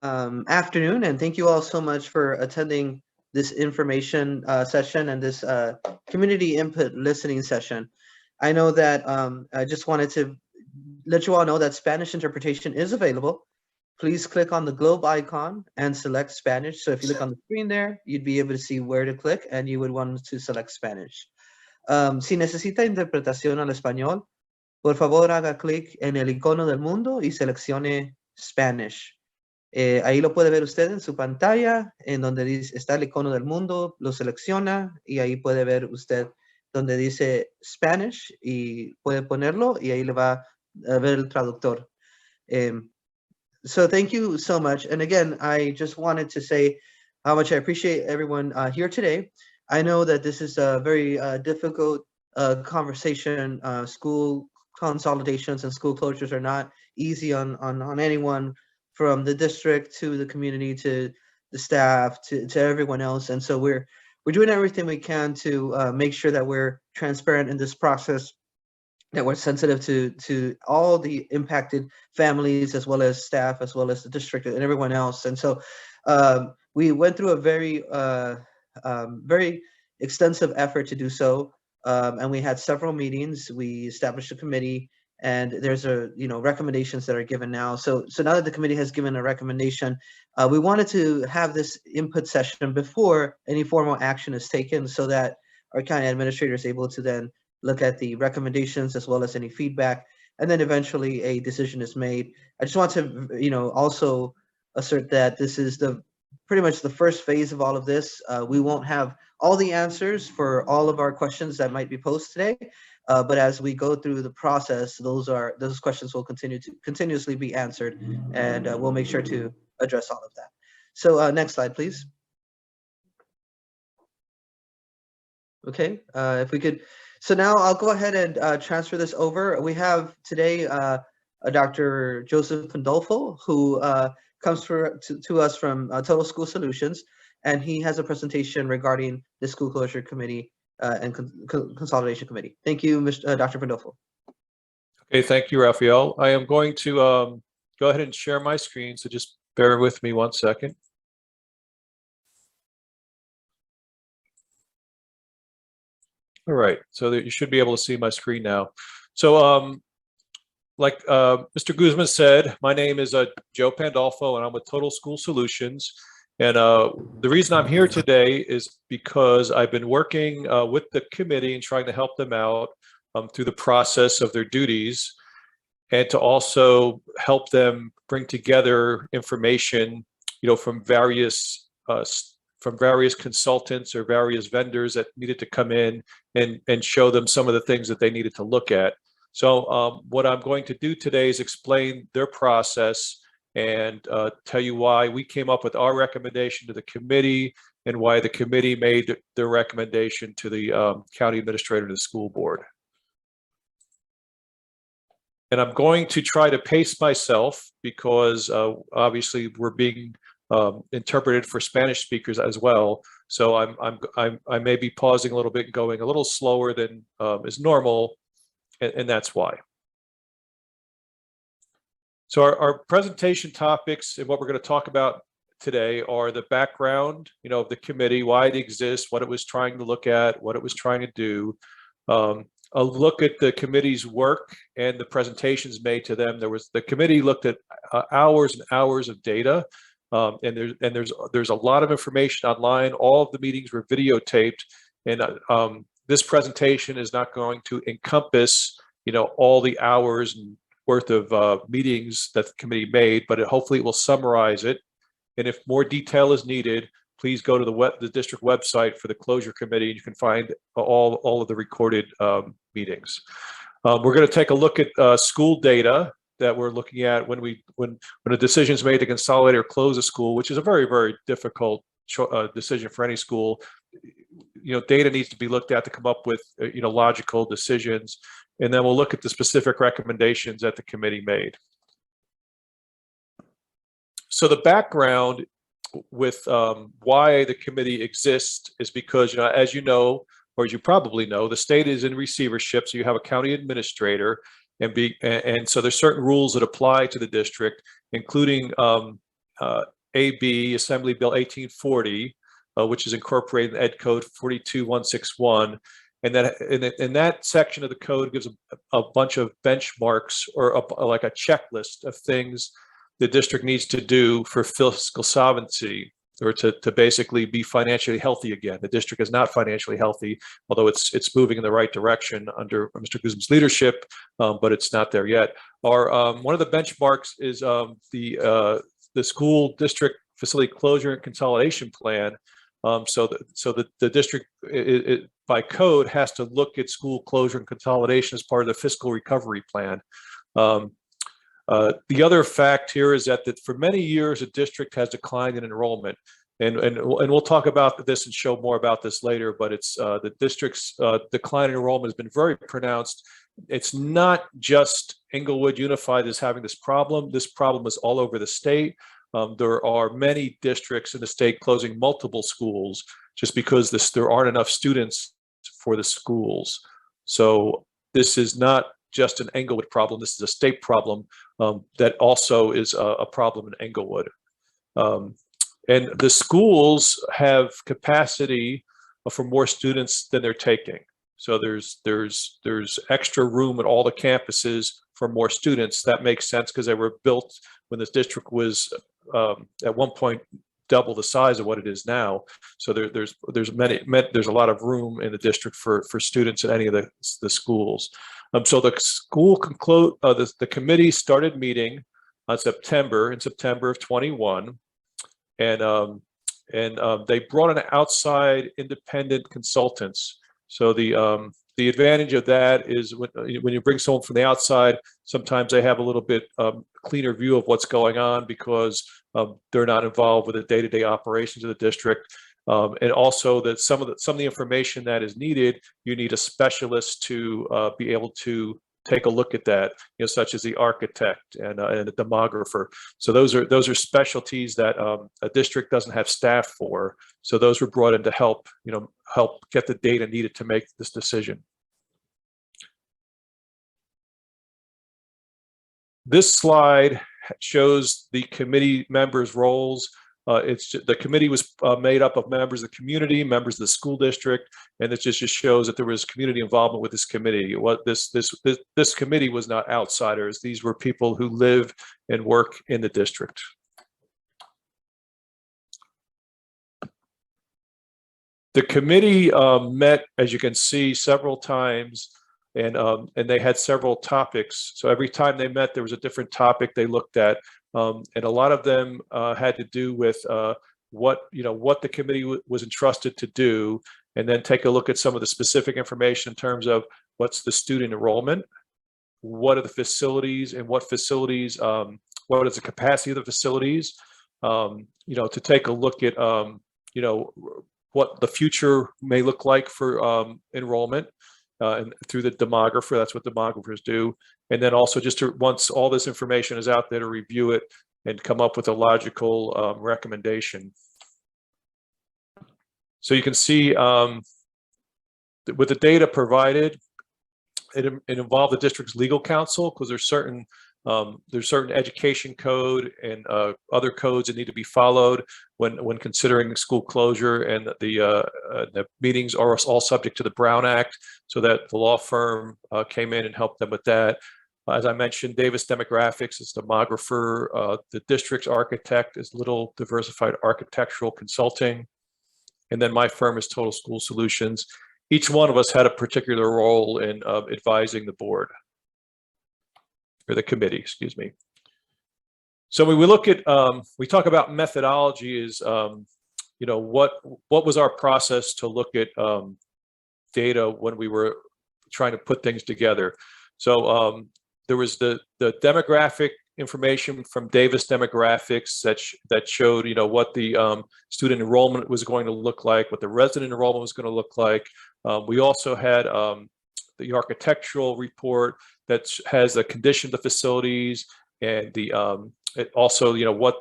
Afternoon, and thank you all so much for attending this information session and this community input listening session. I know that I just wanted to let you all know that Spanish interpretation is available. Please click on the globe icon and select Spanish. So if you look on the screen there, you'd be able to see where to click and you would want to select Spanish. Si necesita interpretación al español, por favor haga clic en el icono del mundo y seleccione Spanish. Ahí lo puede ver usted en su pantalla, en donde está el icono del mundo, lo selecciona y ahí puede ver usted donde dice Spanish y puede ponerlo y ahí le va a ver el traductor. So thank you so much. And again, I just wanted to say how much I appreciate everyone here today. I know that this is a very difficult conversation. School consolidations and school closures are not easy on anyone, from the district to the community to the staff to everyone else. And so we're doing everything we can to make sure that we're transparent in this process, that we're sensitive to all the impacted families, as well as staff, as well as the district and everyone else. And so we went through a very extensive effort to do so. And we had several meetings. We established a committee, and there's recommendations that are given now. So now that the committee has given a recommendation, we wanted to have this input session before any formal action is taken, so that our county administrator is able to then look at the recommendations as well as any feedback, and then eventually a decision is made. I just want to also assert that this is pretty much the first phase of all of this. We won't have all the answers for all of our questions that might be posed today, but as we go through the process, those questions will continuously be answered, and we'll make sure to address all of that. So next slide, please. Okay, if we could. So now I'll go ahead and transfer this over. We have today Dr. Joseph Pandolfo, who comes to us from Total School Solutions, and he has a presentation regarding the School Closure Committee and Consolidation Committee. Thank you, Dr. Pandolfo. Okay, thank you, Rafael. I am going to go ahead and share my screen, so just bear with me 1 second. All right, so you should be able to see my screen now. So like Mr. Guzman said, my name is Joe Pandolfo, and I'm with Total School Solutions. And the reason I'm here today is because I've been working with the committee and trying to help them out through the process of their duties, and to also help them bring together information, from various consultants or various vendors that needed to come in and show them some of the things that they needed to look at. So what I'm going to do today is explain their process and tell you why we came up with our recommendation to the committee and why the committee made their recommendation to the county administrator and the school board. And I'm going to try to pace myself because obviously we're being interpreted for Spanish speakers as well. So I may be pausing a little bit and going a little slower than is normal, and that's why. So our presentation topics and what we're going to talk about today are the background, of the committee, why it exists, what it was trying to look at, what it was trying to do. A look at the committee's work and the presentations made to them. The committee looked at hours and hours of data. And there's a lot of information online. All of the meetings were videotaped, and this presentation is not going to encompass, all the hours worth of meetings that the committee made, but hopefully it will summarize it. And if more detail is needed, please go to the district website for the closure committee, and you can find all of the recorded meetings. We're going to take a look at school data that we're looking at when a decision is made to consolidate or close a school, which is a very, very difficult decision for any school. Data needs to be looked at to come up with logical decisions, and then we'll look at the specific recommendations that the committee made. So the background with why the committee exists is because, as you know, or as you probably know, the state is in receivership, so you have a county administrator. And so there's certain rules that apply to the district, including AB, Assembly Bill 1840, which is incorporated in Ed Code 42161. And that section of the code gives a bunch of benchmarks or like a checklist of things the district needs to do for fiscal solvency, or to basically be financially healthy again. The district is not financially healthy, although it's moving in the right direction under Mr. Guzman's leadership, but it's not there yet. One of the benchmarks is the school district facility closure and consolidation plan. So the district, by code, has to look at school closure and consolidation as part of the fiscal recovery plan. The other fact here is that for many years, the district has declined in enrollment. And we'll talk about this and show more about this later, but it's the district's decline in enrollment has been very pronounced. It's not just Inglewood Unified that's having this problem. This problem is all over the state. There are many districts in the state closing multiple schools just because there aren't enough students for the schools. So this is not just an Inglewood problem. This is a state problem that also is a problem in Inglewood. And the schools have capacity for more students than they're taking. So there's extra room at all the campuses for more students. That makes sense because they were built when this district was at one point double the size of what it is now. So there's a lot of room in the district for students at any of the schools. So the school the committee started meeting in September of 21, and they brought in outside independent consultants. So the advantage of that is when you bring someone from the outside, sometimes they have a little bit cleaner view of what's going on because they're not involved with the day-to-day operations of the district. And also that some of the information that is needed, you need a specialist to be able to take a look at that, such as the architect and a demographer. So those are specialties that a district doesn't have staff for. So those were brought in to help get the data needed to make this decision. This slide shows the committee members' roles. The committee was made up of members of the community, members of the school district, and it just shows that there was community involvement with this committee. This committee was not outsiders. These were people who live and work in the district. The committee met, as you can see, several times, and they had several topics. So every time they met, there was a different topic they looked at. And a lot of them had to do with what the committee was entrusted to do, and then take a look at some of the specific information in terms of what's the student enrollment, what are the facilities, and what facilities, what is the capacity of the facilities, to take a look at what the future may look like for enrollment, and through the demographer. That's what demographers do. And then also just once all this information is out there, to review it and come up with a logical recommendation. So you can see with the data provided, it involved the district's legal counsel, because there's certain education code and other codes that need to be followed when considering school closure, and the meetings are all subject to the Brown Act, so that the law firm came in and helped them with that. As I mentioned, Davis Demographics is demographer. The district's architect is Little Diversified Architectural Consulting. And then my firm is Total School Solutions. Each one of us had a particular role in advising the board, or the committee, excuse me. So when we look at, we talk about methodology is, what was our process to look at data when we were trying to put things together. So there was the demographic information from Davis Demographics that showed, what the student enrollment was going to look like, what the resident enrollment was going to look like. We also had the architectural report that has the condition of the facilities, and it also, what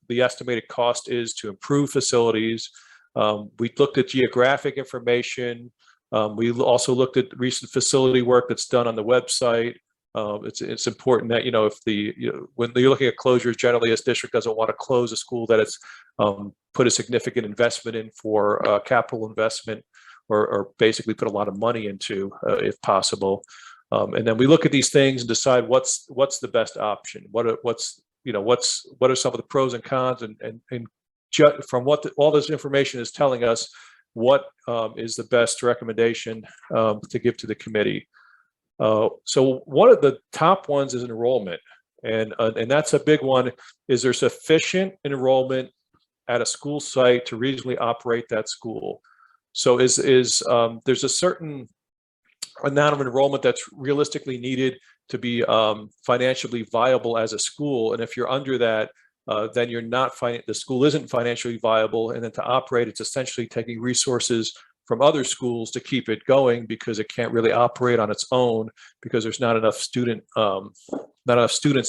the estimated cost is to improve facilities. We looked at geographic information. We also looked at recent facility work that's done on the website. It's important that, if when you're looking at closures, generally this district doesn't want to close a school that it's put a significant investment in for capital investment, or basically put a lot of money into, if possible. And then we look at these things and decide what's the best option. What are some of the pros and cons, and from what all this information is telling us, what is the best recommendation to give to the committee. So one of the top ones is enrollment, and that's a big one. Is there sufficient enrollment at a school site to reasonably operate that school? So there's a certain amount of enrollment that's realistically needed to be financially viable as a school, and if you're under that, then you're not the school isn't financially viable, and then to operate, it's essentially taking resources from other schools to keep it going, because it can't really operate on its own, because there's not enough students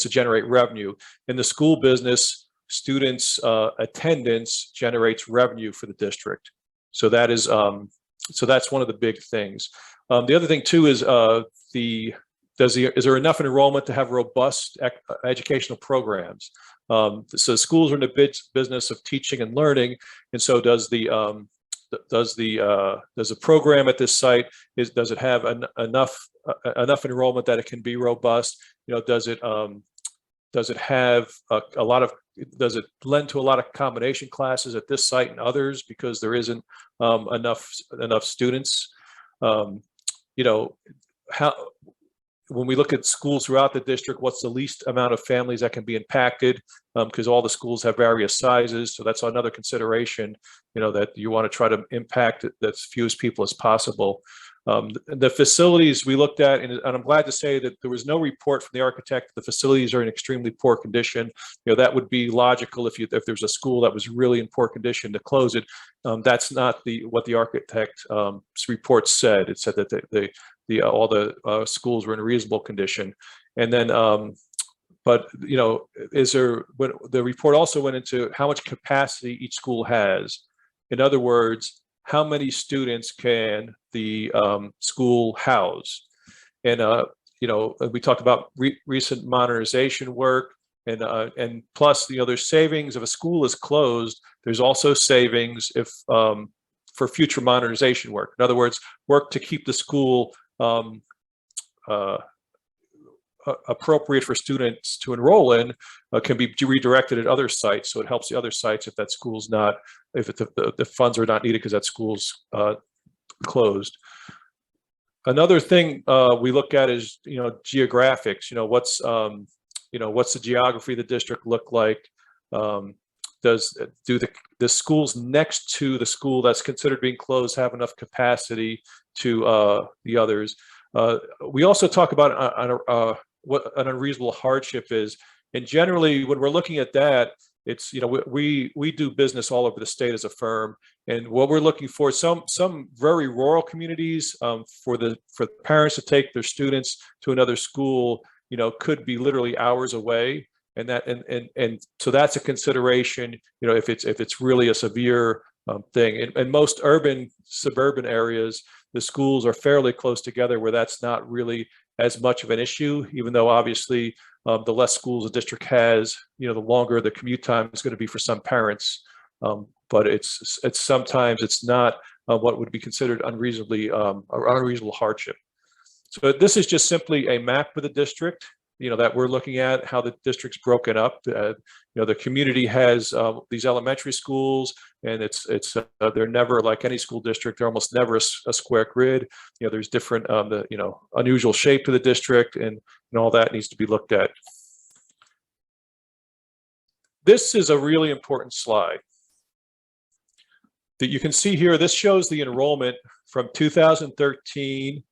to generate revenue. In the school business, students' attendance generates revenue for the district. So that is so that's one of the big things. The other thing too is is there enough enrollment to have robust educational programs? So schools are in the business of teaching and learning, and so does the program at this site, does it have enough enrollment that it can be robust? Does it have does it lend to a lot of combination classes at this site and others, because there isn't enough students? When we look at schools throughout the district, what's the least amount of families that can be impacted? Because all the schools have various sizes, so that's another consideration. That you want to try to impact as few as people as possible. The facilities we looked at, and I'm glad to say that there was no report from the architect. The facilities are in extremely poor condition. That would be logical if there's a school that was really in poor condition to close it. That's not what the architect's report said. It said that all the schools were in reasonable condition. And then, but the report also went into how much capacity each school has. In other words, how many students can the school house? And we talked about recent modernization work, and plus there's savings if a school is closed. There's also savings if for future modernization work. In other words, work to keep the school appropriate for students to enroll in can be redirected at other sites. So it helps the other sites if that school's not, if the funds are not needed because that school's closed. Another thing we look at is geographics. What's the geography of the district look like? Do the schools next to the school that's considered being closed have enough capacity to the others? We also talk about what an unreasonable hardship is, and generally when we're looking at that, it's we do business all over the state as a firm, and what we're looking for, some very rural communities, for parents to take their students to another school, could be literally hours away. And so that's a consideration, if it's really a severe thing. In most suburban areas, the schools are fairly close together where that's not really as much of an issue, even though obviously the less schools a district has, the longer the commute time is going to be for some parents. But it's sometimes it's not what would be considered unreasonable hardship. So this is just simply a map of the district, that we're looking at how the district's broken up. The community has these elementary schools, and they're never like any school district. They're almost never a square grid. There's different unusual shape to the district, and all that needs to be looked at. This is a really important slide that you can see here. This shows the enrollment from 2013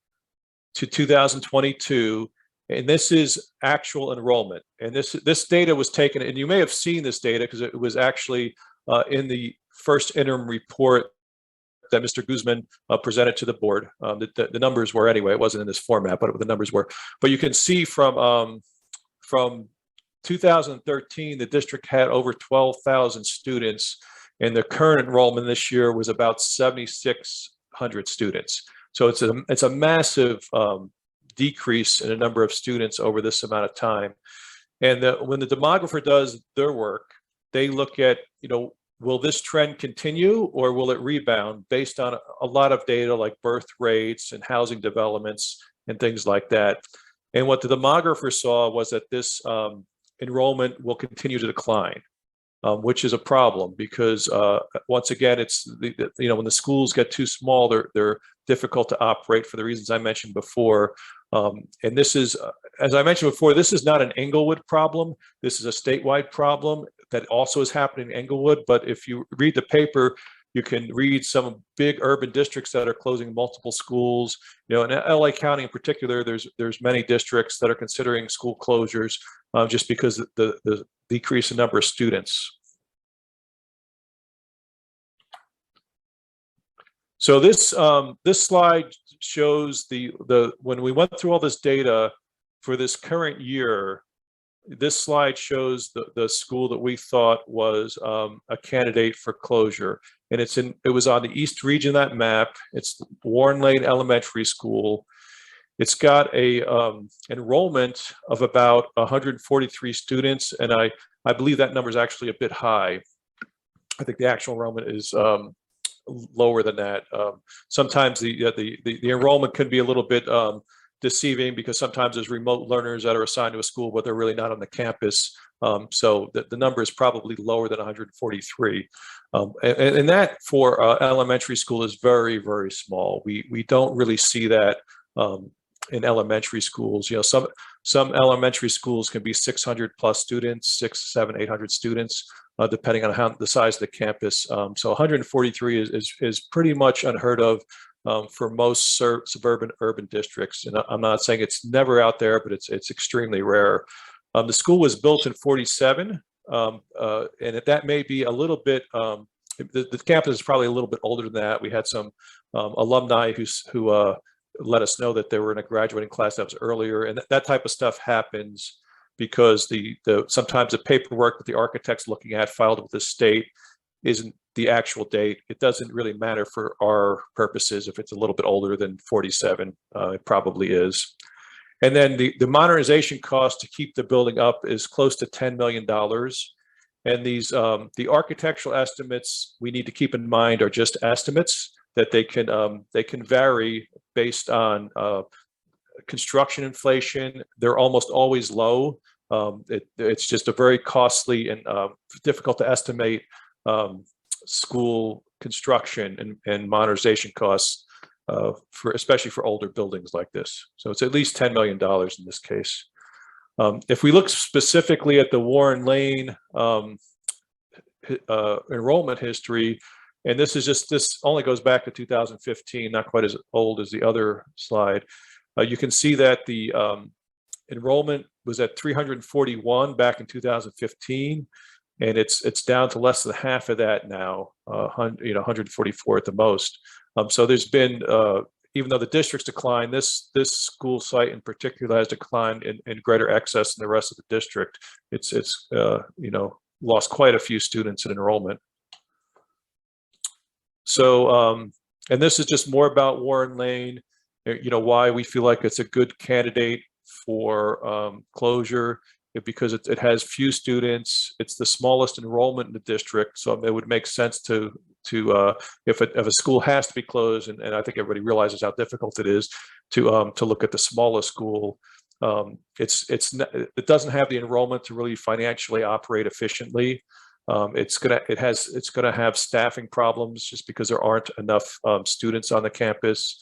to 2022. And this is actual enrollment. And this data was taken, and you may have seen this data because it was actually in the first interim report that Mr. Guzman presented to the board. The numbers were anyway. It wasn't in this format, but the numbers were. But you can see from 2013, the district had over 12,000 students, and the current enrollment this year was about 7,600 students. So it's a massive decrease in a number of students over this amount of time. And when the demographer does their work, they look at, will this trend continue or will it rebound based on a lot of data like birth rates and housing developments and things like that. And what the demographer saw was that this enrollment will continue to decline, which is a problem because once again, it's when the schools get too small, they're difficult to operate for the reasons I mentioned before. And this is, as I mentioned before, this is not an Inglewood problem. This is a statewide problem that also is happening in Inglewood. But if you read the paper, you can read some big urban districts that are closing multiple schools. In LA County in particular, there's many districts that are considering school closures just because the decrease in number of students. So this slide shows when we went through all this data for this current year. This slide shows the school that we thought was a candidate for closure, and it was on the East region of that map. It's Warren Lane Elementary School. It's got a enrollment of about 143 students, and I believe that number is actually a bit high. I think the actual enrollment is lower than that. Sometimes the enrollment can be a little bit deceiving because sometimes there's remote learners that are assigned to a school, but they're really not on the campus. So the number is probably lower than 143. And that for elementary school is very, very small. We don't really see that in elementary schools. Some elementary schools can be 600 plus students, 600, 700, 800 students, depending on the size of the campus. So 143 is pretty much unheard of for most suburban urban districts. And I'm not saying it's never out there, but it's extremely rare. The school was built in 47, and that may be a little bit, the campus is probably a little bit older than that. We had some alumni who let us know that they were in a graduating class that was earlier, and that type of stuff happens because sometimes the paperwork that the architect's looking at filed with the state isn't the actual date. It doesn't really matter for our purposes if it's a little bit older than 47. It probably is. And then the modernization cost to keep the building up is close to $10 million. And these the architectural estimates we need to keep in mind are just estimates, that they can vary based on construction inflation. They're almost always low. It's just a very costly and difficult to estimate school construction and modernization costs, especially for older buildings like this. So it's at least $10 million in this case. If we look specifically at the Warren Lane enrollment history, and this only goes back to 2015, not quite as old as the other slide. You can see that the enrollment was at 341 back in 2015, and it's down to less than half of that now, 144 at the most. So there's been, even though the district's declined, this school site in particular has declined in greater excess than the rest of the district. It's lost quite a few students in enrollment. So, and this is just more about Warren Lane, why we feel like it's a good candidate for closure, because it has few students. It's the smallest enrollment in the district, so it would make sense to if a school has to be closed, and I think everybody realizes how difficult it is to look at the smallest school. It doesn't have the enrollment to really financially operate efficiently. It's gonna have staffing problems just because there aren't enough students on the campus.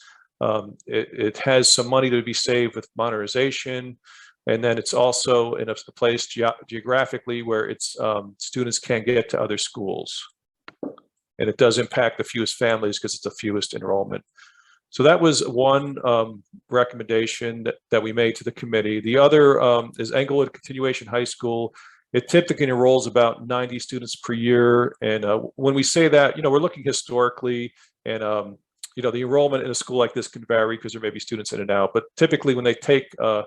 It has some money to be saved with modernization, and then it's also in a place geographically where its students can't get to other schools, and it does impact the fewest families because it's the fewest enrollment. So that was one recommendation that we made to the committee. The other is Inglewood Continuation High School. It typically enrolls about 90 students per year. And when we say that, we're looking historically, and the enrollment in a school like this can vary because there may be students in and out. But typically when they take the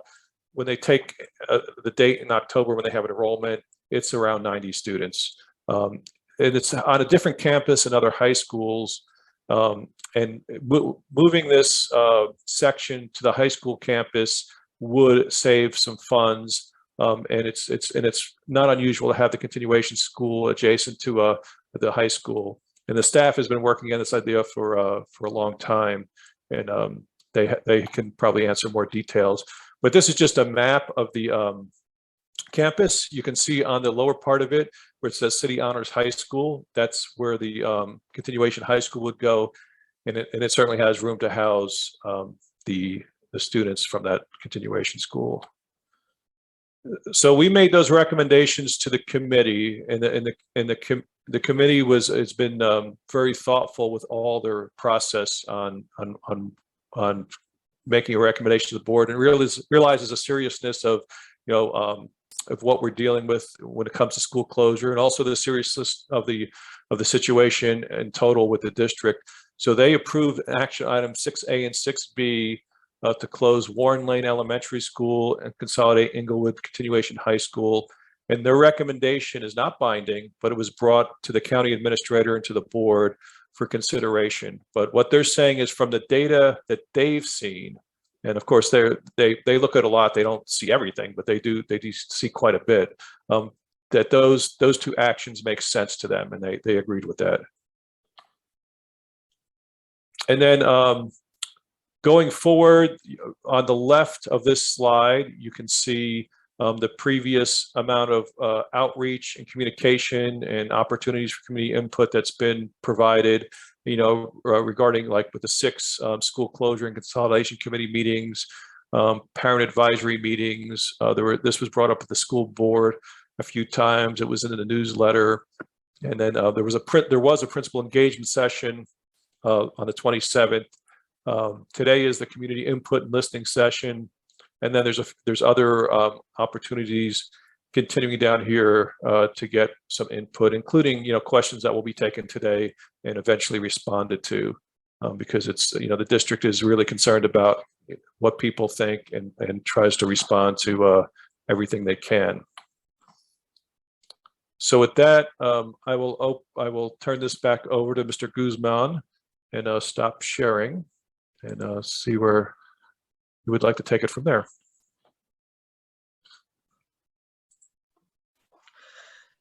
date in October when they have an enrollment, it's around 90 students. And it's on a different campus in other high schools. And moving this section to the high school campus would save some funds. And it's not unusual to have the continuation school adjacent to the high school. And the staff has been working on this idea for a long time, and they can probably answer more details. But this is just a map of the campus. You can see on the lower part of it where it says City Honors High School. That's where the continuation high school would go, and it certainly has room to house the students from that continuation school. So we made those recommendations to the committee, and the committee has been very thoughtful with all their process on making a recommendation to the board, and realizes the seriousness of of what we're dealing with when it comes to school closure, and also the seriousness of the situation in total with the district. So they approved action item 6A and 6B to close Warren Lane Elementary School and consolidate Inglewood Continuation High School. And their recommendation is not binding, but it was brought to the county administrator and to the board for consideration. But what they're saying is, from the data that they've seen, and of course they look at a lot, they don't see everything, but they do see quite a bit, that those two actions make sense to them, and they agreed with that. And then going forward, on the left of this slide, you can see the previous amount of outreach and communication and opportunities for community input that's been provided, regarding, like, with the 6 school closure and consolidation committee meetings, parent advisory meetings. This was brought up at the school board a few times. It was in the newsletter, and then there was a principal engagement session on the 27th. Today is the community input and listening session, and then there's other opportunities continuing down here to get some input, including questions that will be taken today and eventually responded to, because it's the district is really concerned about what people think and tries to respond to everything they can. So with that, I will turn this back over to Mr. Guzman and stop sharing and see where you would like to take it from there.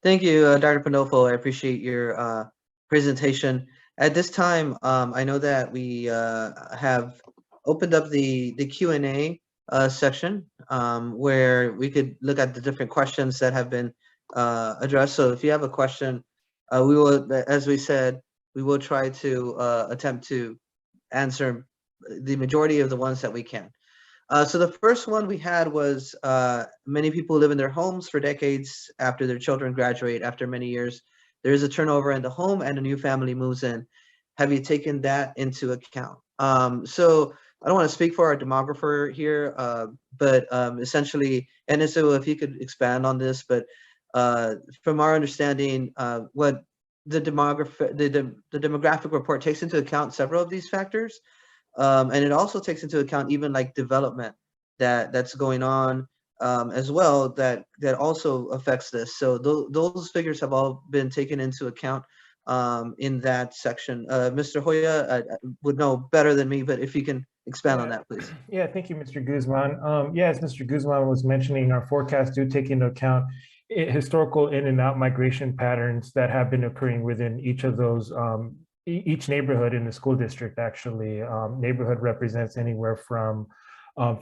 Thank you, Dr. Pandolfo. I appreciate your presentation. At this time, I know that we have opened up the Q&A section where we could look at the different questions that have been addressed. So if you have a question, we will, as we said, we will try to attempt to answer the majority of the ones that we can. So the first one we had was, many people live in their homes for decades after their children graduate. After many years, there is a turnover in the home and a new family moves in. Have you taken that into account? So I don't want to speak for our demographer here, but essentially, and so if you could expand on this, but from our understanding, what the demographic report takes into account several of these factors. And it also takes into account even like development that's going on as well that also affects this. So those figures have all been taken into account in that section. Mr. Hoya would know better than me, but if you can expand on that, please. Yeah, thank you, Mr. Guzman. As Mr. Guzman was mentioning, our forecasts do take into account historical in and out migration patterns that have been occurring within each of those each neighborhood in the school district. Actually, neighborhood represents anywhere from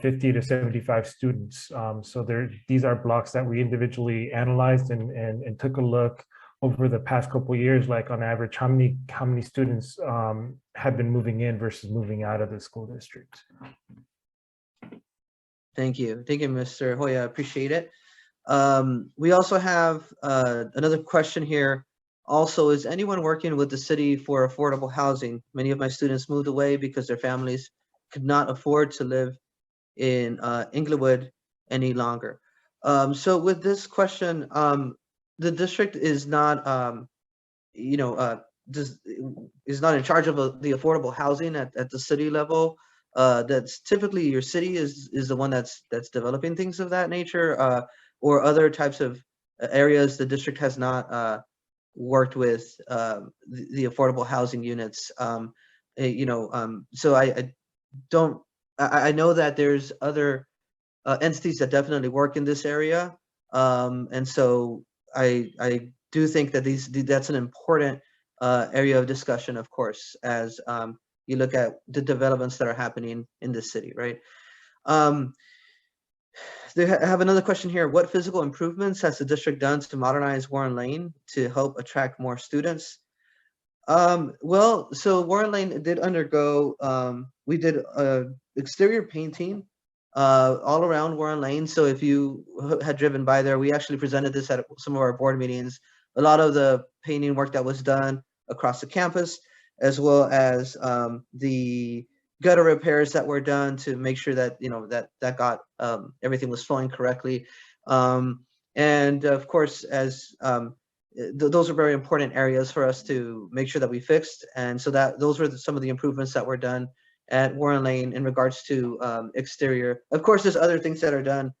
50 to 75 students. So these are blocks that we individually analyzed and took a look over the past couple of years, like on average, how many students have been moving in versus moving out of the school district. Thank you, Mr. Hoya. I appreciate it. We also have another question here. Also, is anyone working with the city for affordable housing? Many of my students moved away because their families could not afford to live in Inglewood any longer. So with this question, the district is not, is not in charge of the affordable housing at the city level. That's typically your city is the one that's developing things of that nature, or other types of areas the district has not worked with the affordable housing units. so I don't, I know that there's other entities that definitely work in this area. And so I do think that that's an important area of discussion, of course, as you look at the developments that are happening in this city, right? They have another question here. What physical improvements has the district done to modernize Warren Lane to help attract more students? Well, so Warren Lane did undergo, we did exterior painting all around Warren Lane. So if you had driven by there, we actually presented this at some of our board meetings. A lot of the painting work that was done across the campus, as well as the gutter repairs that were done to make sure that that got everything was flowing correctly. And of course, as those are very important areas for us to make sure that we fixed. And so that those were some of the improvements that were done at Warren Lane in regards to exterior. Of course, there's other things that are done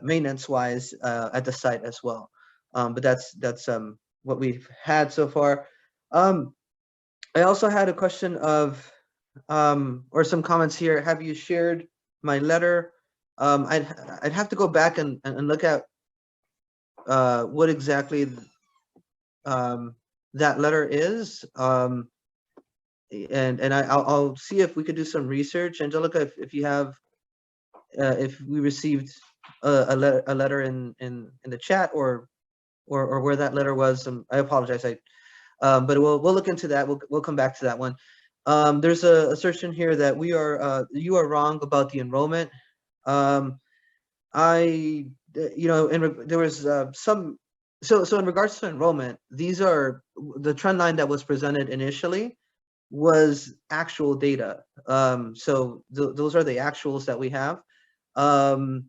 maintenance-wise at the site as well. But that's what we've had so far. I also had a question of, or some comments here. Have you shared my letter? I'd have to go back and look at what exactly that letter is. And I'll see if we could do some research. Angelica, if you have, if we received a letter in the chat or where that letter was, I apologize. But we'll look into that. We'll come back to that one. There's a assertion here that you are wrong about the enrollment. There was some. So in regards to enrollment, these are the trend line that was presented initially was actual data. So those are the actuals that we have. And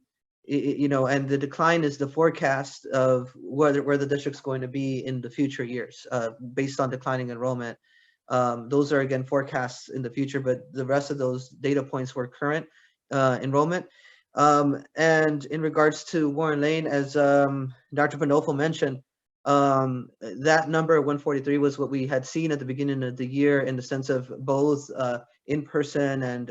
the decline is the forecast of where the district's going to be in the future years, based on declining enrollment. Those are again forecasts in the future, but the rest of those data points were current enrollment. And in regards to Warren Lane, as Dr. Pandolfo mentioned, that number 143 was what we had seen at the beginning of the year in the sense of both in person and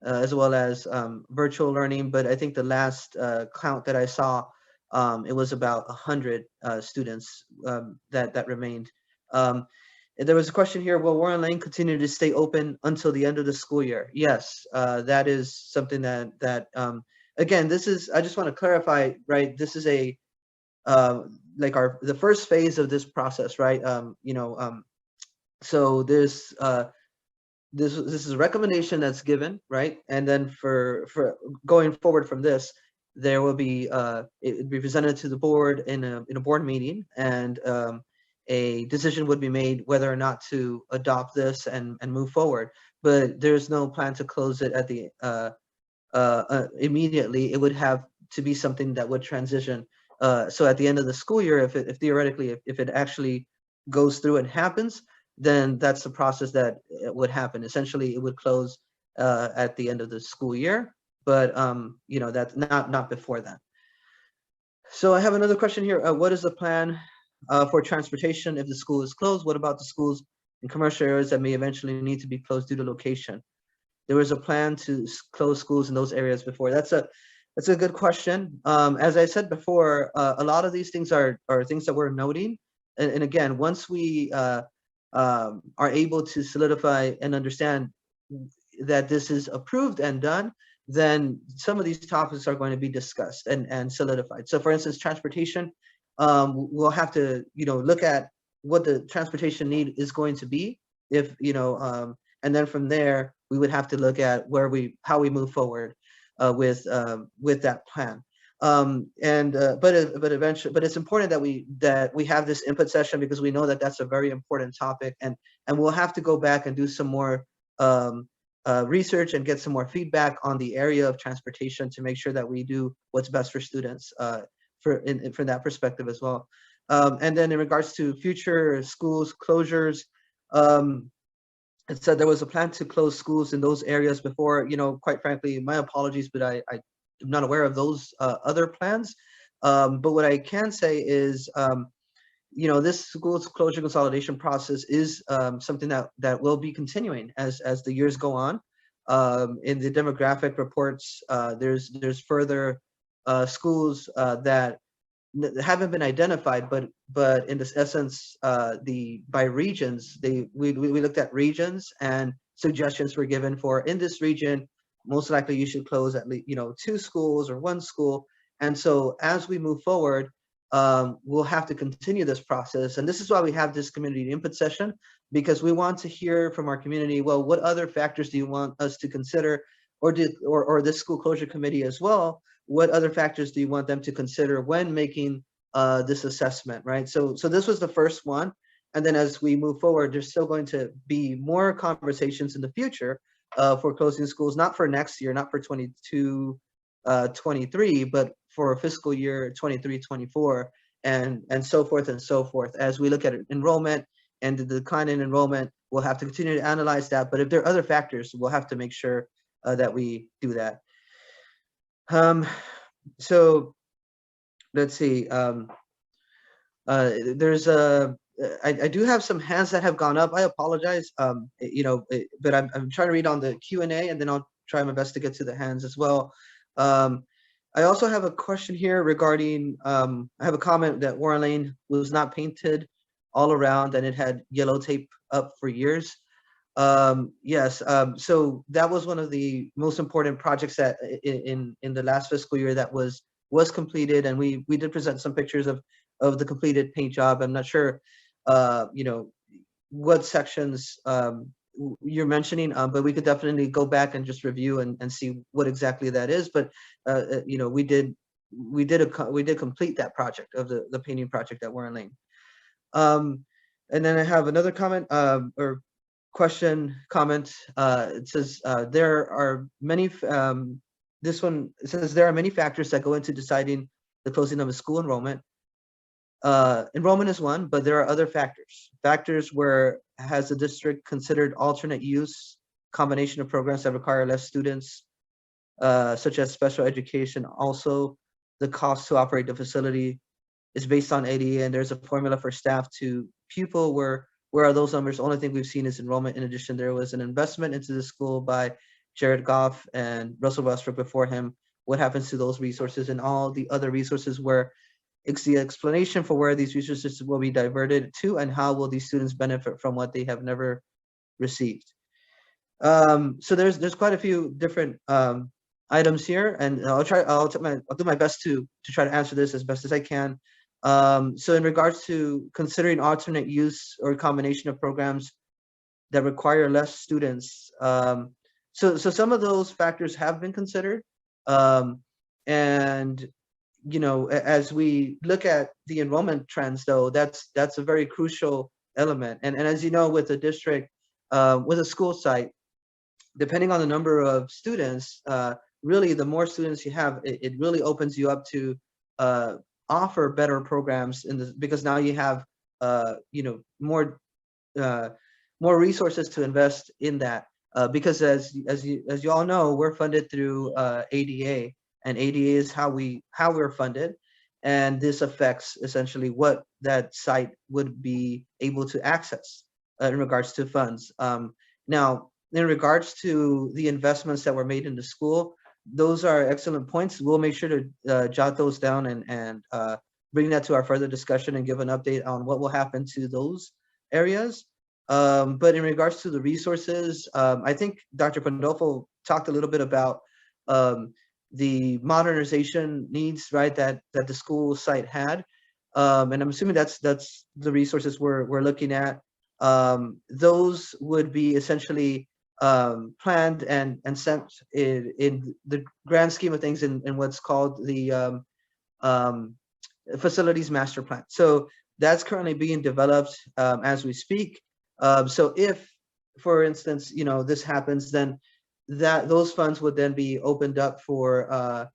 as well as virtual learning. But I think the last count that I saw, it was about 100 students that remained. There was a question here, will Warren Lane continue to stay open until the end of the school year? Yes, that is something that again, I just want to clarify, right? This is like the first phase of this process, right? So this is a recommendation that's given, right? And then for going forward from this, there will be it would be presented to the board in a board meeting, and a decision would be made whether or not to adopt this and move forward. But there's no plan to close it at the immediately. It would have to be something that would transition. So at the end of the school year, if theoretically, if it actually goes through and happens, then that's the process that would happen. Essentially, it would close at the end of the school year, but that's not before that. So I have another question here. What is the plan for transportation if the school is closed? What about the schools in commercial areas that may eventually need to be closed due to location? There was a plan to close schools in those areas before. That's a good question. As I said before, a lot of these things are things that we're noting. And again, once we are able to solidify and understand that this is approved and done, then some of these topics are going to be discussed and solidified. So for instance, transportation, we'll have to, look at what the transportation need is going to be, if, and then from there, we would have to look at how we move forward with that plan. But it's important that we have this input session, because we know that that's a very important topic, and we'll have to go back and do some more research and get some more feedback on the area of transportation to make sure that we do what's best for students from that perspective as well. And then in regards to future schools closures, it said there was a plan to close schools in those areas before. Quite frankly, my apologies, but I'm not aware of those other plans. But what I can say is this schools closure consolidation process is something that will be continuing as the years go on. In the demographic reports, there's further schools that haven't been identified, but in this essence, by regions, we looked at regions, and suggestions were given for, in this region, most likely you should close at least 2 schools or 1 school. And so as we move forward, we'll have to continue this process, and this is why we have this community input session, because we want to hear from our community. Well, what other factors do you want us to consider, or this school closure committee as well? What other factors do you want them to consider when making this assessment, right? So this was the first one. And then as we move forward, there's still going to be more conversations in the future for closing schools, not for next year, not for 22, 23, but for fiscal year 23, 24, and so forth and so forth. As we look at enrollment and the decline in enrollment, we'll have to continue to analyze that. But if there are other factors, we'll have to make sure that we do that. So let's see. There's I do have some hands that have gone up. I apologize. But I'm trying to read on the Q&A, and then I'll try my best to get to the hands as well. I also have a question here regarding, I have a comment that Warren Lane was not painted all around and it had yellow tape up for years. Yes, so that was one of the most important projects that in the last fiscal year that was completed, and we did present some pictures of the completed paint job. I'm not sure, what sections you're mentioning, but we could definitely go back and just review and see what exactly that is. But we did complete that project of the painting project at Warren Lane. And then I have another comment or comment. It says there are many. This one, it says there are many factors that go into deciding the closing of a school enrollment. Enrollment is one, but there are other factors. Factors where has the district considered alternate use, combination of programs that require less students, such as special education. Also, the cost to operate the facility is based on ADA, and there's a formula for staff to pupil. Where are those numbers? The only thing we've seen is enrollment. In addition, there was an investment into the school by Jared Goff and Russell Westbrook before him. What happens to those resources and all the other resources? Where it's the explanation for where these resources will be diverted to, and how will these students benefit from what they have never received. So there's quite a few different items here, and I'll do my best to try to answer this as best as I can. So in regards to considering alternate use or combination of programs that require less students, so some of those factors have been considered, and as we look at the enrollment trends, though, that's a very crucial element. And as you know, with a district, with a school site, depending on the number of students, really the more students you have, it really opens you up to offer better programs because now you have more resources to invest in that, because as you all know, we're funded through ADA, and ADA is how we're funded, and this affects essentially what that site would be able to access in regards to funds. Now, in regards to the investments that were made in the school, those are excellent points. We'll make sure to jot those down and bring that to our further discussion and give an update on what will happen to those areas. But in regards to the resources, I think Dr. Pandolfo talked a little bit about the modernization needs, right, that the school site had, and I'm assuming that's the resources we're looking at. Those would be essentially planned and sent in the grand scheme of things in what's called the facilities master plan. So that's currently being developed as we speak. So if, for instance, this happens, then those funds would then be opened up for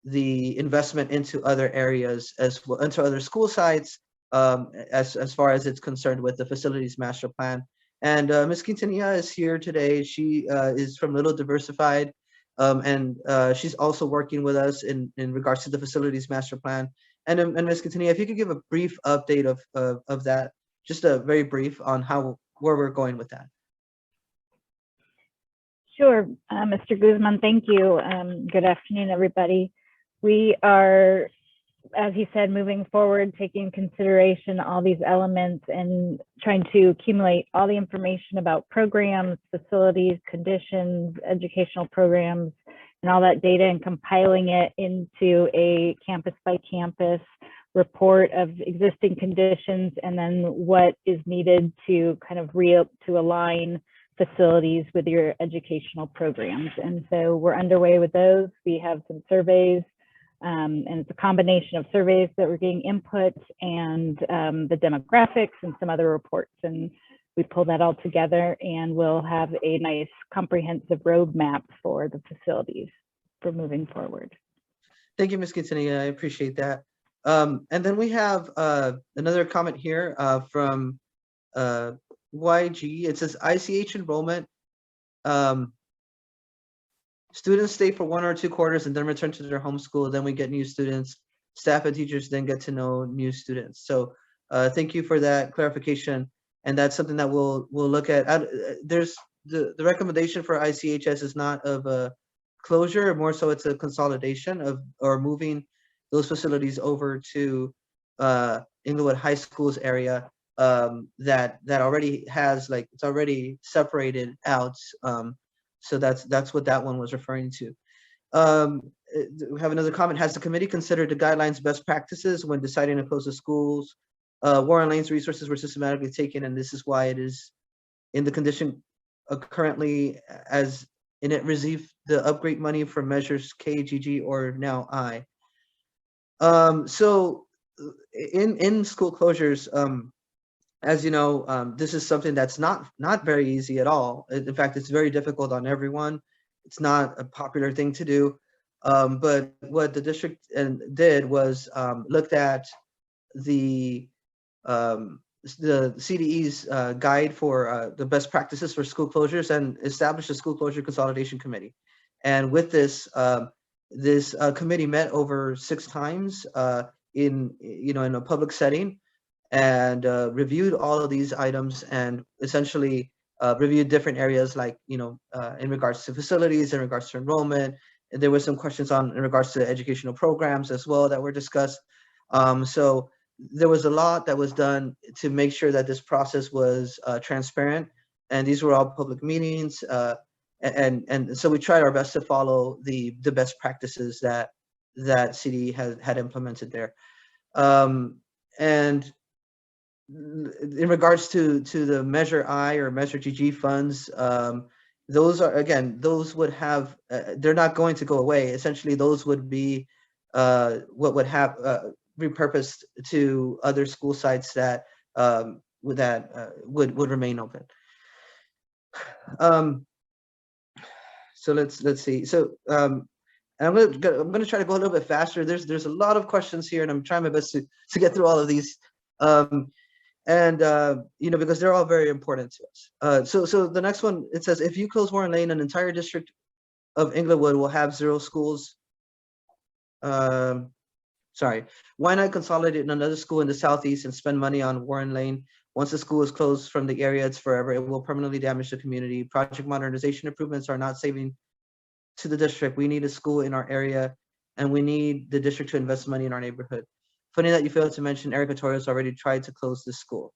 the investment into other areas as well, into other school sites, as far as it's concerned with the facilities master plan. And Ms. Quintanilla is here today. She is from Little Diversified, and she's also working with us in regards to the facilities master plan. And Ms. Catania, if you could give a brief update of that, just a very brief on where we're going with that. Sure, Mr. Guzman, thank you. Good afternoon, everybody. We are, as he said, moving forward, taking consideration all these elements and trying to accumulate all the information about programs, facilities, conditions, educational programs, and all that data, and compiling it into a campus by campus report of existing conditions, and then what is needed to kind of to align facilities with your educational programs. And so we're underway with those. We have some surveys, and it's a combination of surveys that we're getting input and the demographics and some other reports. And we pull that all together, and we'll have a nice comprehensive roadmap for the facilities for moving forward. Thank you, Ms. Quintanilla. I appreciate that. And then we have another comment here from YG. It says ICH enrollment. Students stay for 1 or 2 quarters and then return to their home school. Then we get new students. Staff and teachers then get to know new students. So thank you for that clarification. And that's something that we'll look at. There's the recommendation for ICHS is not of a closure, more so it's a consolidation of or moving those facilities over to Inglewood High School's area that already has, like, it's already separated out. So that's what that one was referring to. We have another comment. Has the committee considered the guidelines best practices when deciding to close the schools? Warren Lane's resources were systematically taken, and this is why it is in the condition currently, as in it received the upgrade money from measures K, GG, or now I. So in school closures, as you know, this is something that's not very easy at all. In fact, it's very difficult on everyone. It's not a popular thing to do. But what the district did was looked at the CDE's guide for the best practices for school closures and established a school closure consolidation committee. And with this, this committee met over 6 times in a public setting, and reviewed all of these items, and essentially reviewed different areas, like in regards to facilities, in regards to enrollment. And there were some questions in regards to educational programs as well that were discussed. So there was a lot that was done to make sure that this process was transparent, and these were all public meetings. And so we tried our best to follow the best practices that CDE had implemented there. And in regards to the Measure I or Measure GG funds, those would have, they're not going to go away. Essentially, those would be what would have repurposed to other school sites that would remain open. So let's see. So and I'm gonna try to go a little bit faster. There's a lot of questions here, and I'm trying my best to get through all of these. Because they're all very important to us. So the next one, it says, if you close Warren Lane, an entire district of Inglewood will have 0 schools. Sorry, why not consolidate in another school in the southeast and spend money on Warren Lane? Once the school is closed from the area, it's forever. It will permanently damage the community. Project modernization improvements are not saving to the district. We need a school in our area, and we need the district to invest money in our neighborhood. Funny that you failed to mention Erica Torres already tried to close this school.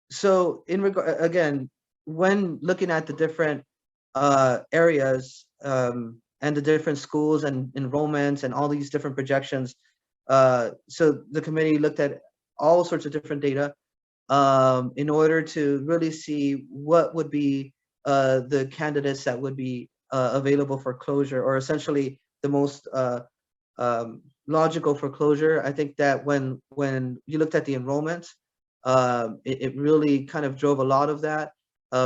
So in regard, again, when looking at the different areas and the different schools and enrollments and all these different projections, so the committee looked at all sorts of different data in order to really see what would be the candidates that would be available for closure, or essentially the most logical for closure. I think that when you looked at the enrollment, it really kind of drove a lot of that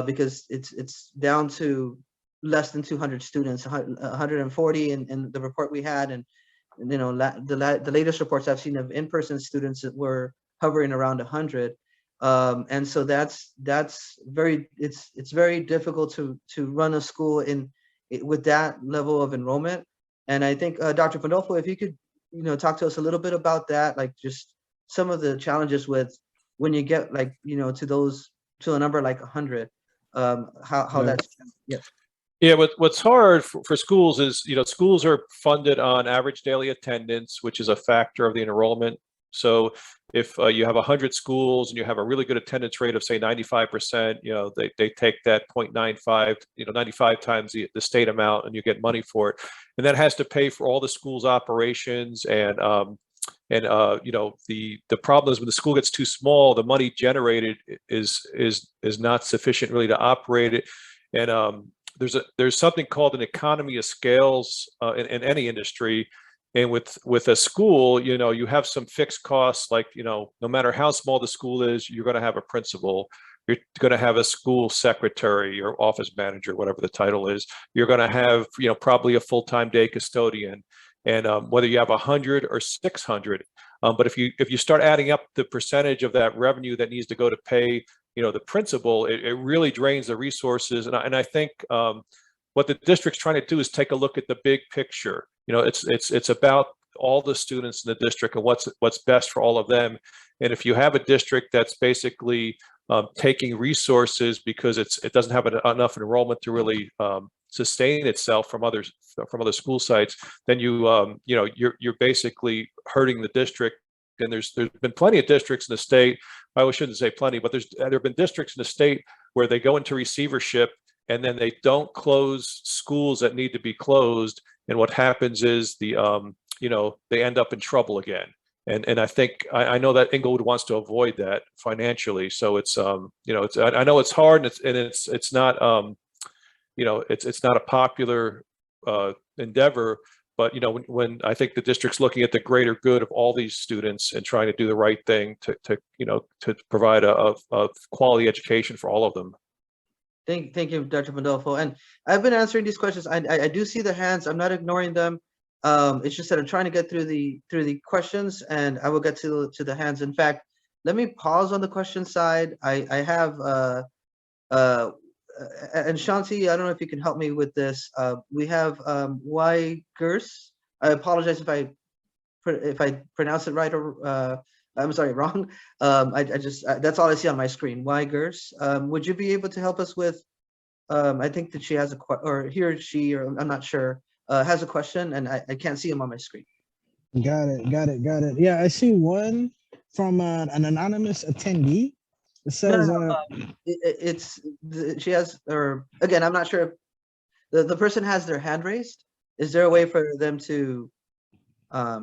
because it's down to less than 200 students, 140 in the report we had, and the latest reports I've seen of in-person students that were hovering around 100. And so it's very difficult to run a school with that level of enrollment. And I think Dr. Pandolfo, if you could talk to us a little bit about that, like just some of the challenges with when you get like, to a number like 100, how that's, yeah. Yeah, what's hard for schools is, schools are funded on average daily attendance, which is a factor of the enrollment. So if you have 100 schools and you have a really good attendance rate of say 95%, they take that 0.95, 95 times the state amount, and you get money for it. And that has to pay for all the school's operations and the problem is when the school gets too small, the money generated is not sufficient really to operate it. And there's something called an economy of scales in any industry. And with a school, you have some fixed costs, like, no matter how small the school is, you're going to have a principal. You're going to have a school secretary or office manager, whatever the title is. You're going to have, probably a full-time day custodian. And whether you have 100 or 600, but if you start adding up the percentage of that revenue that needs to go to pay, the principal, it really drains the resources. And I think what the district's trying to do is take a look at the big picture. It's about all the students in the district and what's best for all of them. And if you have a district that's basically taking resources because it doesn't have enough enrollment to really sustain itself from other school sites, then you're basically hurting the district. And there's been plenty of districts in the state. I shouldn't say plenty, but there have been districts in the state where they go into receivership and then they don't close schools that need to be closed. And what happens is they end up in trouble again. And I think I know that Inglewood wants to avoid that financially. So it's I know it's hard and it's not it's not a popular endeavor. But when I think the district's looking at the greater good of all these students and trying to do the right thing to provide a quality education for all of them. Thank you, Dr. Pandolfo. And I've been answering these questions. I do see the hands. I'm not ignoring them. It's just that I'm trying to get through the questions, and I will get to the hands. In fact, let me pause on the question side. I have and Shanti, I don't know if you can help me with this. We have Y Gers. I apologize if I pronounce it right or I'm sorry, wrong. That's all I see on my screen. Y Gers. Would you be able to help us with? I think that she has or he or she, or I'm not sure, has a question, and I can't see him on my screen. Got it. Yeah, I see one from an anonymous attendee. It says she has, or again, I'm not sure if the person has their hand raised. Is there a way for them to I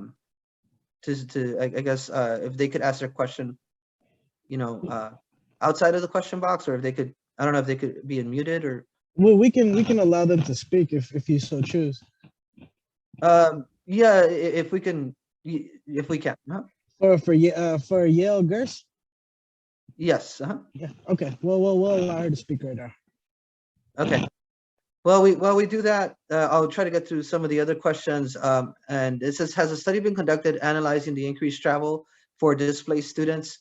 guess if they could ask their question, outside of the question box, or if they could, I don't know if they could be unmuted or. Well, we can allow them to speak if you so choose. Yeah, if we can. For Yale Gers. Yes. Yeah. Okay. Well, we'll allow her to speak right now. Okay. Well, while we do that, I'll try to get through some of the other questions. And it says, has a study been conducted analyzing the increased travel for displaced students?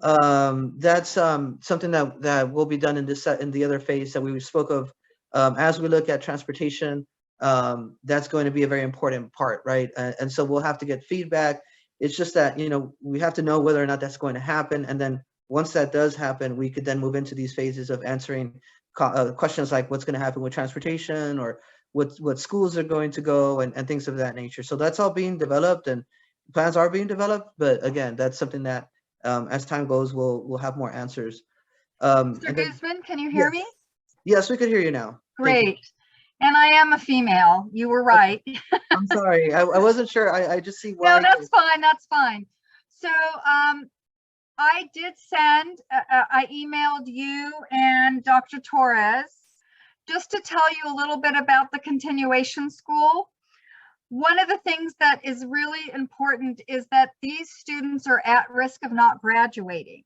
That's something that will be done in the other phase that we spoke of. As we look at transportation, that's going to be a very important part, right? And so we'll have to get feedback. It's just that, we have to know whether or not that's going to happen. And then once that does happen, we could then move into these phases of answering questions like what's going to happen with transportation, or what schools are going to go, and things of that nature. So that's all being developed, and plans are being developed. But again, that's something that as time goes, we'll have more answers. Mr. Guzman, can you hear me? Yes, we could hear you now. Great. And I am a female. You were right. I'm sorry. I wasn't sure. I just see why. No, that's fine. That's fine. So I did send, I emailed you and Dr. Torres just to tell you a little bit about the continuation school. One of the things that is really important is that these students are at risk of not graduating,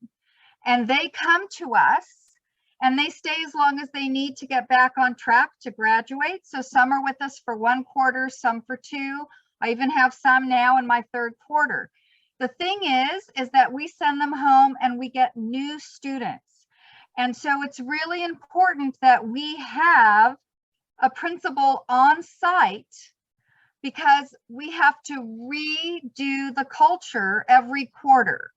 and they come to us and they stay as long as they need to get back on track to graduate. So some are with us for 1 quarter, some for 2. I even have some now in my 3rd quarter. The thing is that we send them home and we get new students. And so it's really important that we have a principal on site, because we have to redo the culture every quarter.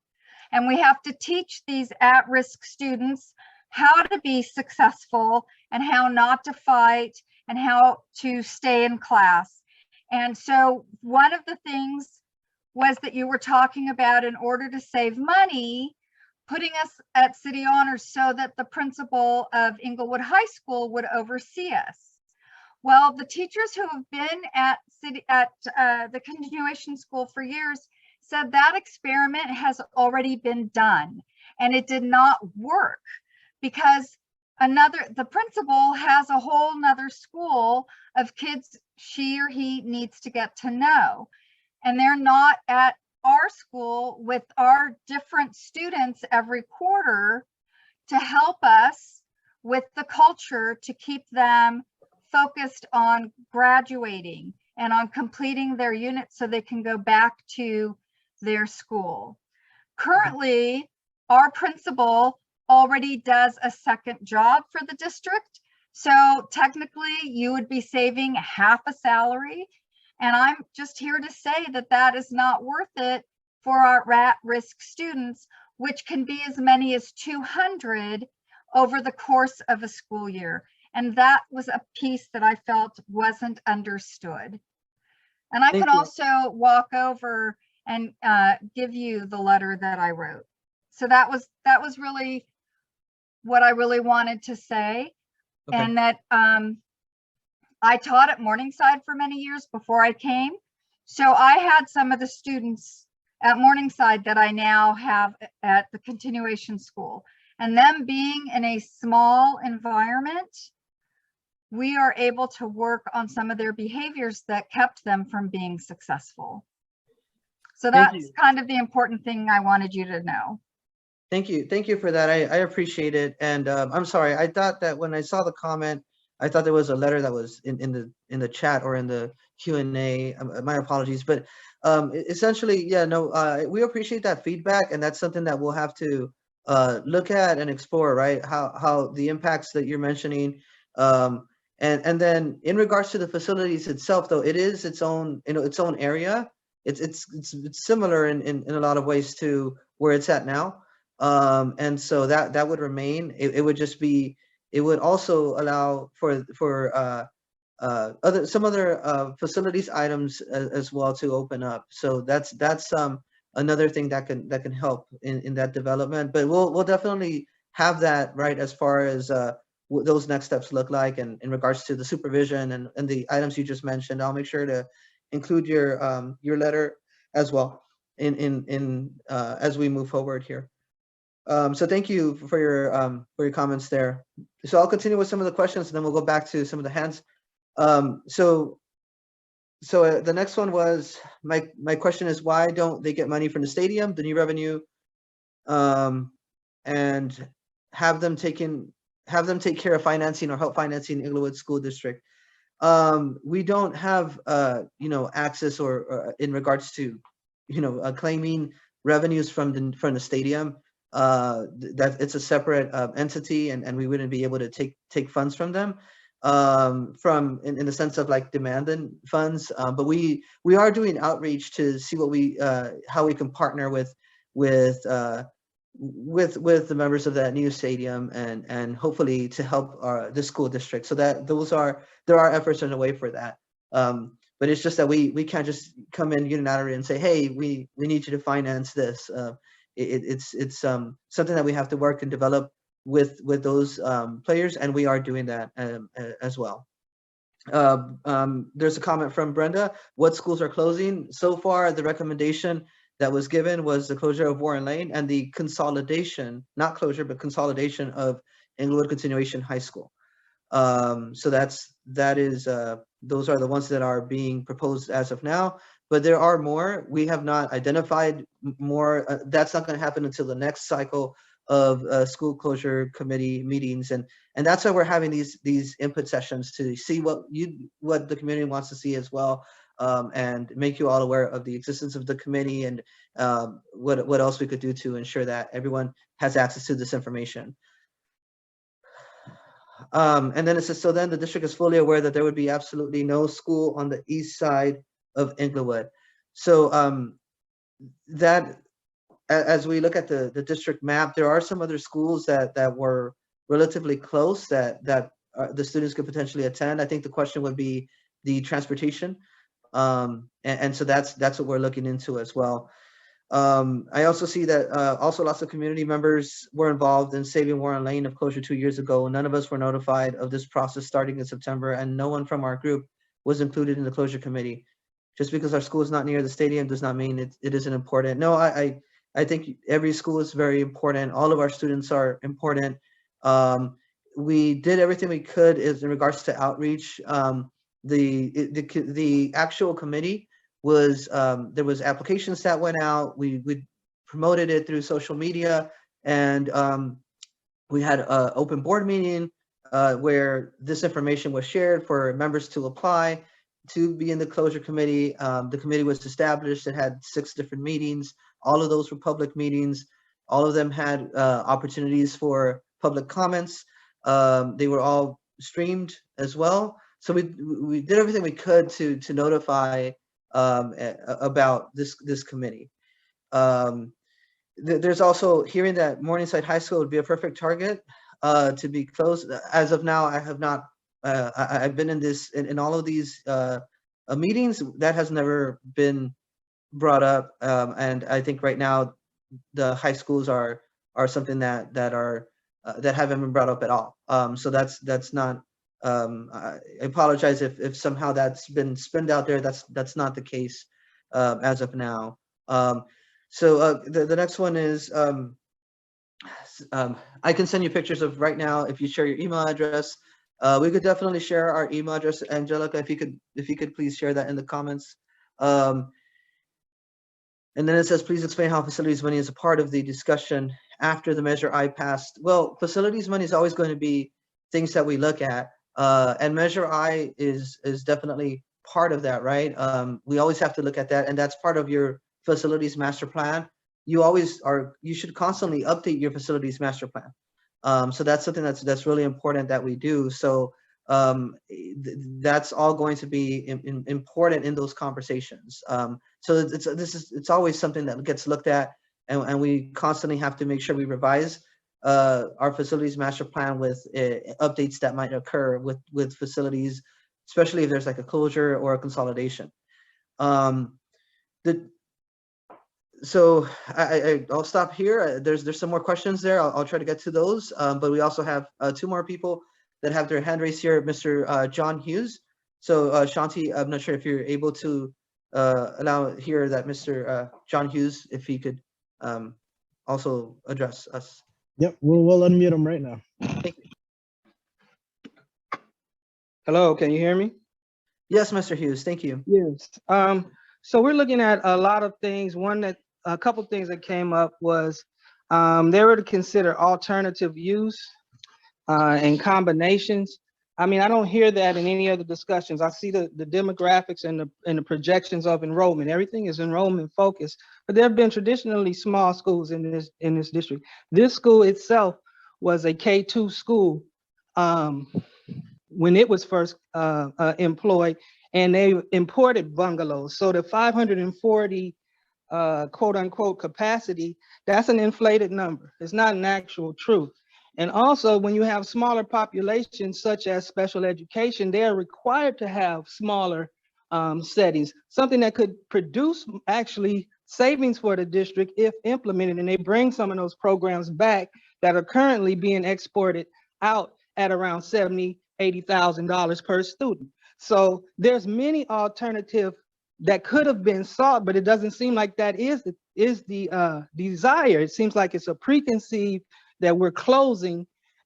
And we have to teach these at-risk students how to be successful and how not to fight and how to stay in class. And so one of the things was that you were talking about, in order to save money, putting us at city honors so that the principal of Inglewood High School would oversee us. Well, the teachers who have been at the continuation school for years said that experiment has already been done and it did not work, because the principal has a whole nother school of kids she or he needs to get to know. And they're not at our school with our different students every quarter to help us with the culture, to keep them focused on graduating and on completing their units so they can go back to their school. Currently, our principal already does a second job for the district. So technically you would be saving half a salary. And I'm just here to say that that is not worth it for our at-risk students, which can be as many as 200 over the course of a school year. And that was a piece that I felt wasn't understood. And I can also walk over and give you the letter that I wrote. So that was really what I really wanted to say. Okay. And that I taught at Morningside for many years before I came. So I had some of the students at Morningside that I now have at the continuation school. And them being in a small environment, we are able to work on some of their behaviors that kept them from being successful. So that's kind of the important thing I wanted you to know. Thank you for that. I appreciate it. And I'm sorry, I thought that when I saw the comment, I thought there was a letter that was in the chat or in the Q&A. My apologies, but essentially, yeah, no, we appreciate that feedback, and that's something that we'll have to look at and explore, right? How the impacts that you're mentioning, and then in regards to the facilities itself, though, it is its own, its own area. It's similar in a lot of ways to where it's at now, and so that would remain. It would just be. It would also allow for some other facilities items as well to open up. So that's another thing that can help in that development. But we'll definitely have that, right, as far as what those next steps look like, and in regards to the supervision and the items you just mentioned. I'll make sure to include your letter as well in as we move forward here. So thank you for your comments there. So I'll continue with some of the questions, and then we'll go back to some of the hands. So the next one was, my question is, why don't they get money from the stadium, the new revenue, and have them take care of financing or help financing Inglewood School District? We don't have access or in regards to claiming revenues from the stadium. That it's a separate entity, and we wouldn't be able to take funds from them in the sense of like demanding funds, but we are doing outreach to see what how we can partner with the members of that new stadium, and hopefully to help the school district. So that there are efforts underway for that, but it's just that we can't just come in unilaterally and say, hey, we need you to finance this. It's something that we have to work and develop with those players, and we are doing that as well. There's a comment from Brenda. What schools are closing? So far, the recommendation that was given was the closure of Warren Lane and the consolidation, not closure, but consolidation of Inglewood Continuation High School. So those are the ones that are being proposed as of now. But there are more. We have not identified more. That's not going to happen until the next cycle of school closure committee meetings, and that's why we're having these input sessions to see what the community wants to see as well, and make you all aware of the existence of the committee, and what else we could do to ensure that everyone has access to this information. And then it says, so then the district is fully aware that there would be absolutely no school on the east side of Inglewood. So that as we look at the district map, there are some other schools that were relatively close that the students could potentially attend. I think the question would be the transportation, and so that's what we're looking into as well. I also see that also lots of community members were involved in saving Warren Lane of closure 2 years ago. None of us were notified of this process starting in September, and no one from our group was included in the closure committee. Just because our school is not near the stadium does not mean it isn't important. No, I think every school is very important. All of our students are important. We did everything we could in regards to outreach. The actual committee was there was applications that went out. We promoted it through social media, and we had an open board meeting where this information was shared for members to apply to be in the closure committee. The committee was established. It had 6 different meetings. All of those were public meetings. All of them had opportunities for public comments. They were all streamed as well. So we did everything we could to notify about this committee. There's also hearing that Morningside High School would be a perfect target to be closed. As of now, I have not. I've been in all of these meetings. That has never been brought up, and I think right now the high schools are something that haven't been brought up at all. So that's not. I apologize if somehow that's been spinned out there. That's not the case as of now. So the next one is I can send you pictures of right now if you share your email address. We could definitely share our email address, Angelica, if you could please share that in the comments. And then it says, please explain how facilities money is a part of the discussion after the Measure I passed. Well, facilities money is always going to be things that we look at, and Measure I is definitely part of that, right? We always have to look at that, and that's part of your facilities master plan. You should constantly update your facilities master plan. So that's something that's really important that we do. So that's all going to be important in those conversations. So it's always something that gets looked at, and we constantly have to make sure we revise our facilities master plan with updates that might occur with facilities, especially if there's like a closure or a consolidation. So I'll stop here. There's some more questions there. I'll try to get to those. But we also have 2 more people that have their hand raised here. Mr. John Hughes. So Shanti, I'm not sure if you're able to allow here that Mr. John Hughes, if he could also address us. Yep, we'll unmute him right now. Thank you. Hello, can you hear me? Yes, Mr. Hughes, thank you. Yes. So we're looking at a lot of things. A couple things that came up was they were to consider alternative use and combinations. I mean, I don't hear that in any other discussions. I see the demographics and the projections of enrollment. Everything is enrollment focused, but there have been traditionally small schools in this district. This school itself was a K-2 school when it was first employed, and they imported bungalows. So the 540 quote unquote capacity, that's an inflated number. It's not an actual truth. And also, when you have smaller populations, such as special education, they are required to have smaller settings, something that could produce actually savings for the district if implemented, and they bring some of those programs back that are currently being exported out at around $70,000, $80,000 per student. So there's many alternatives that could have been sought, but it doesn't seem like that is the desire. It seems like it's a preconceived that we're closing,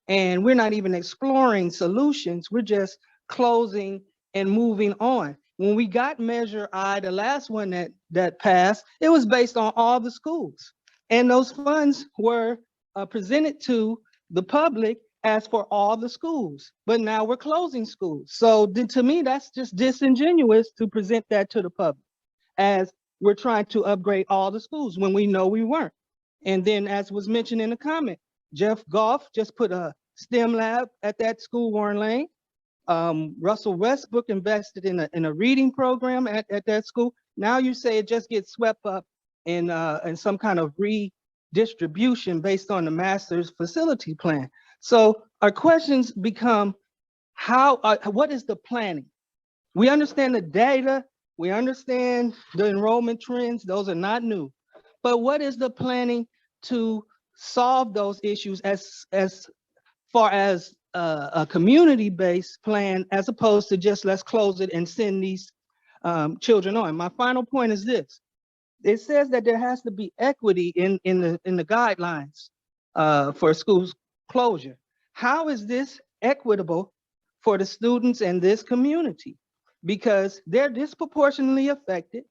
and we're not even exploring solutions. We're just closing and moving on. When we got Measure I, the last one that passed, it was based on all the schools, and those funds were presented to the public as for all the schools, but now we're closing schools. So to me, that's just disingenuous to present that to the public as we're trying to upgrade all the schools when we know we weren't. And then, as was mentioned in the comment, Jeff Goff just put a STEM lab at that school, Warren Lane. Russell Westbrook invested in a reading program at that school. Now you say it just gets swept up in some kind of redistribution based on the master's facility plan. So our questions become, what is the planning? We understand the data, we understand the enrollment trends, those are not new. But what is the planning to solve those issues as far as a community-based plan, as opposed to just let's close it and send these children on? My final point is this. It says that there has to be equity in the guidelines for schools closure. How is this equitable for the students in this community? Because they're disproportionately affected.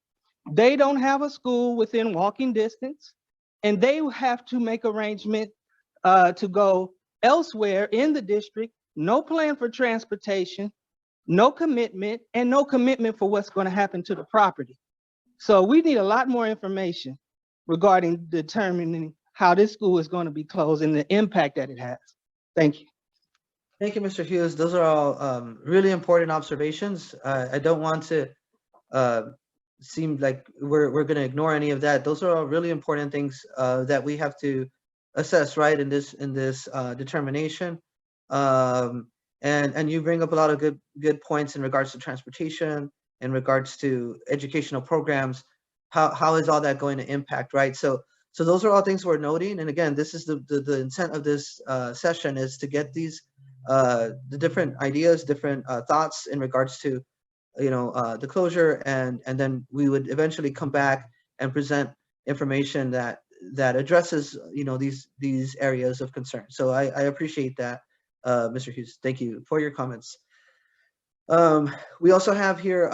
They don't have a school within walking distance, and they have to make arrangement to go elsewhere in the district. No plan for transportation, no commitment, and no commitment for what's going to happen to the property. So we need a lot more information regarding determining how this school is going to be closed and the impact that it has. Thank you. Thank you, Mr. Hughes. Those are all really important observations. I don't want to seem like we're going to ignore any of that. Those are all really important things that we have to assess, right, in this determination. And you bring up a lot of good points in regards to transportation, in regards to educational programs. How is all that going to impact, right? So those are all things we're noting. And again, this is the intent of this session, is to get these the different ideas, different thoughts in regards to the closure, and then we would eventually come back and present information that addresses these areas of concern. So I appreciate that, Mr. Hughes. Thank you for your comments. We also have here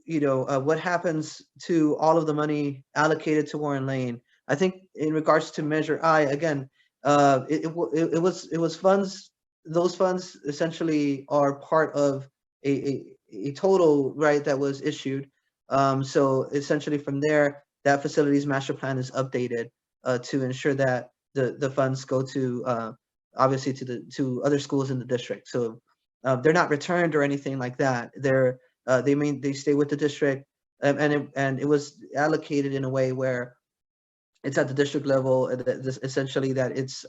what happens to all of the money allocated to Warren Lane. I think in regards to Measure I, again, it was funds. Those funds essentially are part of a total, right, that was issued. So essentially from there, that facilities master plan is updated to ensure that the funds go to obviously to other schools in the district. So they're not returned or anything like that. They stay with the district, and it was allocated in a way where it's at the district level, essentially that it's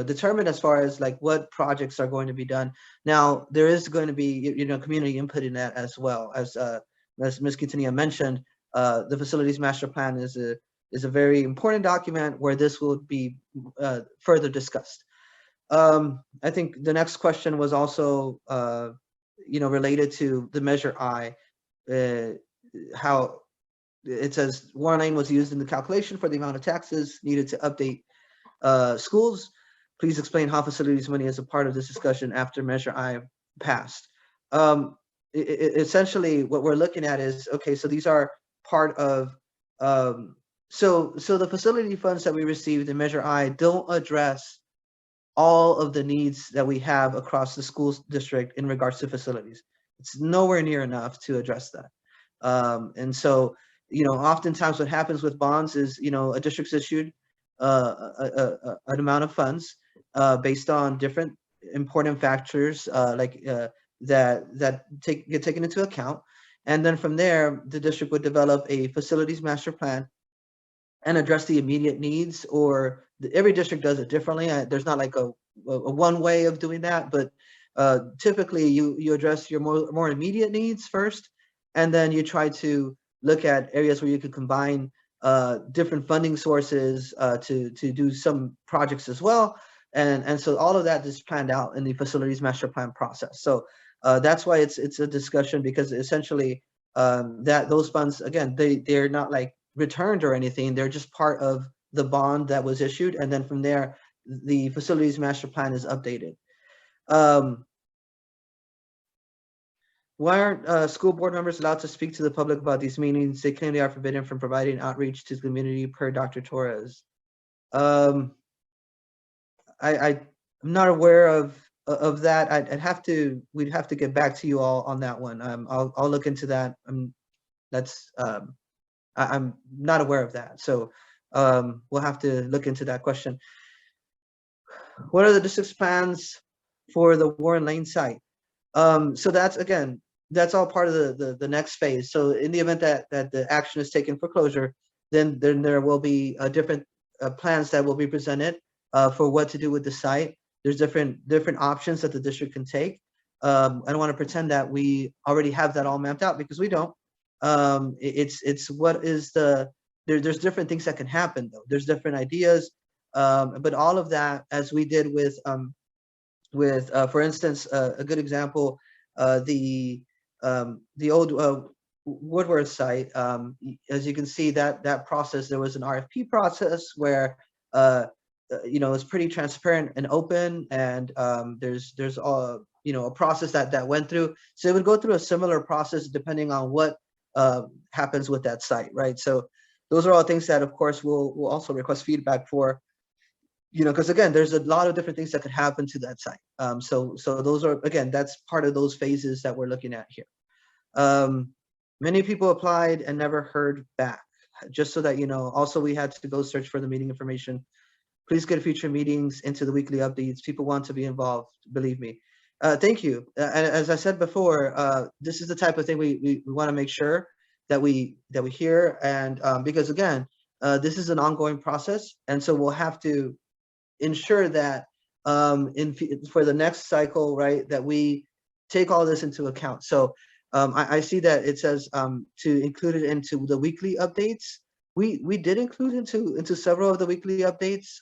determined as far as like what projects are going to be done. Now there is going to be community input in that as well. As Ms. Quintanilla mentioned, the facilities master plan is a very important document where this will be further discussed. I think the next question was also related to the Measure I, how it says Warren Lane was used in the calculation for the amount of taxes needed to update schools. Please explain how facilities money is a part of this discussion after Measure I passed. Essentially, what we're looking at is, okay, so these are part of, so the facility funds that we received in Measure I don't address all of the needs that we have across the school district in regards to facilities. It's nowhere near enough to address that. And so, oftentimes what happens with bonds is, a district's issued an amount of funds based on different important factors that get taken into account. And then from there, the district would develop a facilities master plan and address the immediate needs, or every district does it differently. There's not like a one way of doing that, but typically you address your more immediate needs first, and then you try to look at areas where you could combine different funding sources to do some projects as well. And so all of that is planned out in the facilities master plan process. So that's why it's a discussion, because essentially those funds, again, they're not like returned or anything. They're just part of the bond that was issued. And then from there, the facilities master plan is updated. Why aren't school board members allowed to speak to the public about these meetings? They claim they are forbidden from providing outreach to the community per Dr. Torres. I'm not aware of that. We'd have to get back to you all on that one. I'll look into that. I'm not aware of that. So we'll have to look into that question. What are the district's plans for the Warren Lane site? So that's, again, that's all part of the next phase. So in the event that the action is taken for closure, then there will be different plans that will be presented for what to do with the site. There's different options that the district can take. I don't want to pretend that we already have that all mapped out, because we don't. It's what is there's different things that can happen though. There's different ideas, but all of that, as we did with for instance, a good example, the old Woodward site. As you can see, that process, there was an RFP process where it's pretty transparent and open, and there's a process that went through. So it would go through a similar process depending on what happens with that site, right? So those are all things that, of course, we'll also request feedback for. Because again, there's a lot of different things that could happen to that site. So those are, again, that's part of those phases that we're looking at here. Many people applied and never heard back. Just so that you know, also we had to go search for the meeting information. Please get future meetings into the weekly updates. People want to be involved, believe me. Thank you. And as I said before, this is the type of thing we want to make sure that we hear, and because again, this is an ongoing process, and so we'll have to ensure that for the next cycle, right, that we take all this into account. So I see that it says to include it into the weekly updates. We did include into several of the weekly updates,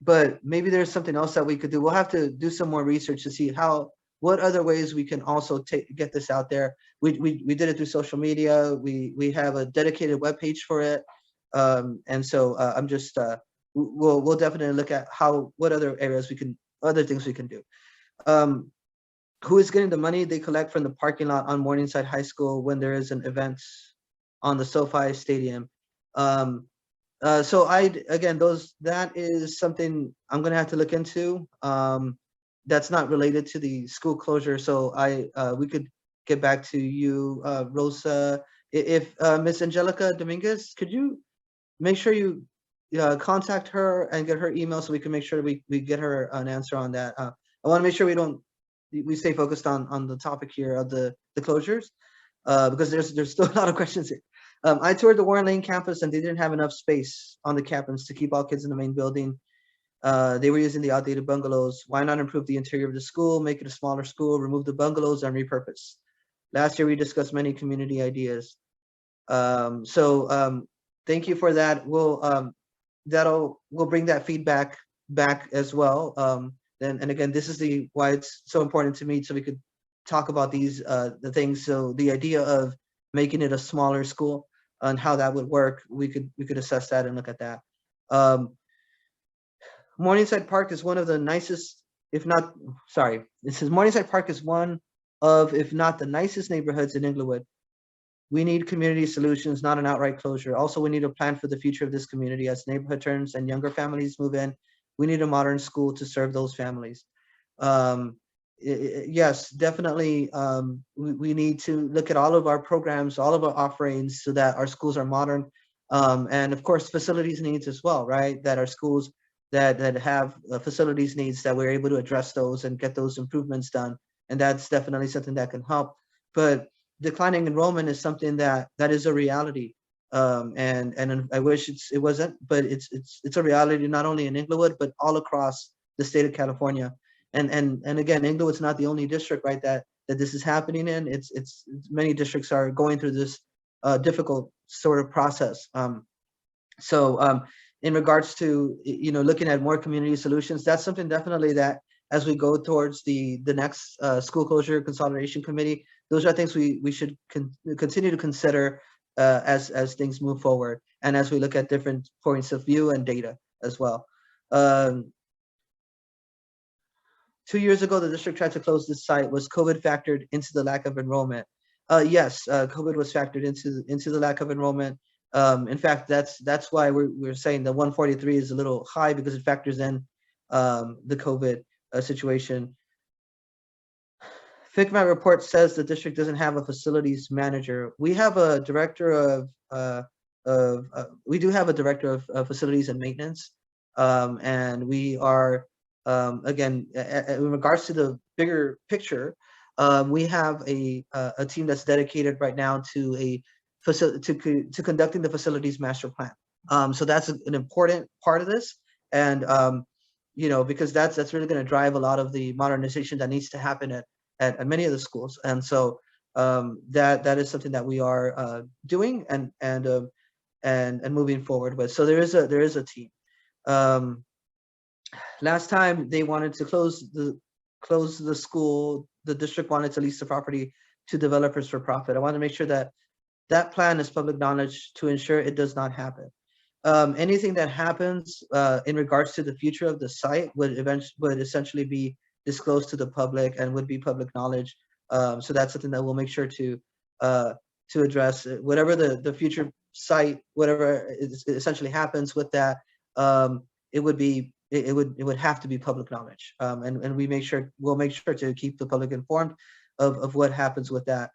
but maybe there's something else that we could do. We'll have to do some more research to see what other ways we can also get this out there. We did it through social media. We have a dedicated webpage for it, and so I'm just we'll definitely look at what other areas other things we can do. Who is getting the money they collect from the parking lot on Morningside High School when there is an event on the SoFi Stadium? So that is something I'm gonna have to look into. That's not related to the school closure. So we could get back to you, Rosa. If Miss Angelica Dominguez, could you make sure you contact her and get her email so we can make sure we get her an answer on that. I want to make sure we stay focused on the topic here of the closures, because there's still a lot of questions here. I toured the Warren Lane campus and they didn't have enough space on the campus to keep all kids in the main building. They were using the outdated bungalows. Why not improve the interior of the school, make it a smaller school, remove the bungalows and repurpose? Last year we discussed many community ideas. Thank you for that. We'll bring that feedback back as well. And again, this is why it's so important to me, so we could talk about the things. So the idea of making it a smaller school and how that would work, we could assess that and look at that. Morningside Park is one of the nicest, it says Morningside Park is one of, if not the nicest neighborhoods in Inglewood. We need community solutions, not an outright closure. Also, we need a plan for the future of this community. As neighborhood turns and younger families move in, we need a modern school to serve those families. Yes, definitely. We need to look at all of our programs, all of our offerings, so that our schools are modern. And of course, facilities needs as well, right? That our schools that have facilities needs, that we're able to address those and get those improvements done. And that's definitely something that can help. But declining enrollment is something that is a reality, and I wish it wasn't, but it's a reality not only in Inglewood but all across the state of California. And again, Inglewood's not the only district, right, that this is happening in. It's many districts are going through this difficult sort of process. In regards to looking at more community solutions, that's something definitely that as we go towards the next school closure consolidation committee, those are things we should continue to consider as things move forward, and as we look at different points of view and data as well. 2 years ago, the district tried to close this site. Was COVID factored into the lack of enrollment? Yes, COVID was factored into the lack of enrollment. In fact, that's why we're saying the 143 is a little high, because it factors in the COVID situation. FICMAT report says the district doesn't have a facilities manager. We have a director we do have a director of facilities and maintenance, and we are again in regards to the bigger picture. We have a team that's dedicated right now to to conducting the facilities master plan. So that's an important part of this, and you know, because that's really going to drive a lot of the modernization that needs to happen at many of the schools. And so that is something that we are doing and moving forward with. So there is a team. Last time they wanted to close the school, the district wanted to lease the property to developers for profit. I want to make sure that that plan is public knowledge to ensure it does not happen. Anything that happens in regards to the future of the site would essentially be disclosed to the public and would be public knowledge. So that's something that we'll make sure to address. Whatever the future site, whatever essentially happens with that, it would have to be public knowledge. And we'll make sure to keep the public informed of what happens with that.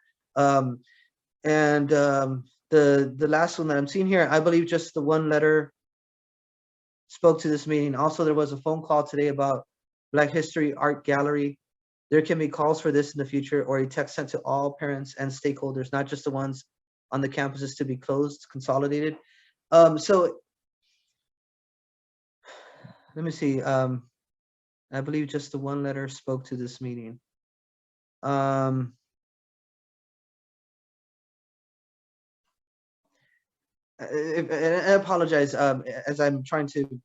The last one that I'm seeing here, I believe just the one letter spoke to this meeting. Also, there was a phone call today about Black History Art Gallery. There can be calls for this in the future, or a text sent to all parents and stakeholders, not just the ones on the campuses to be closed, consolidated. So let me see. I believe just the one letter spoke to this meeting. I apologize, as I'm trying to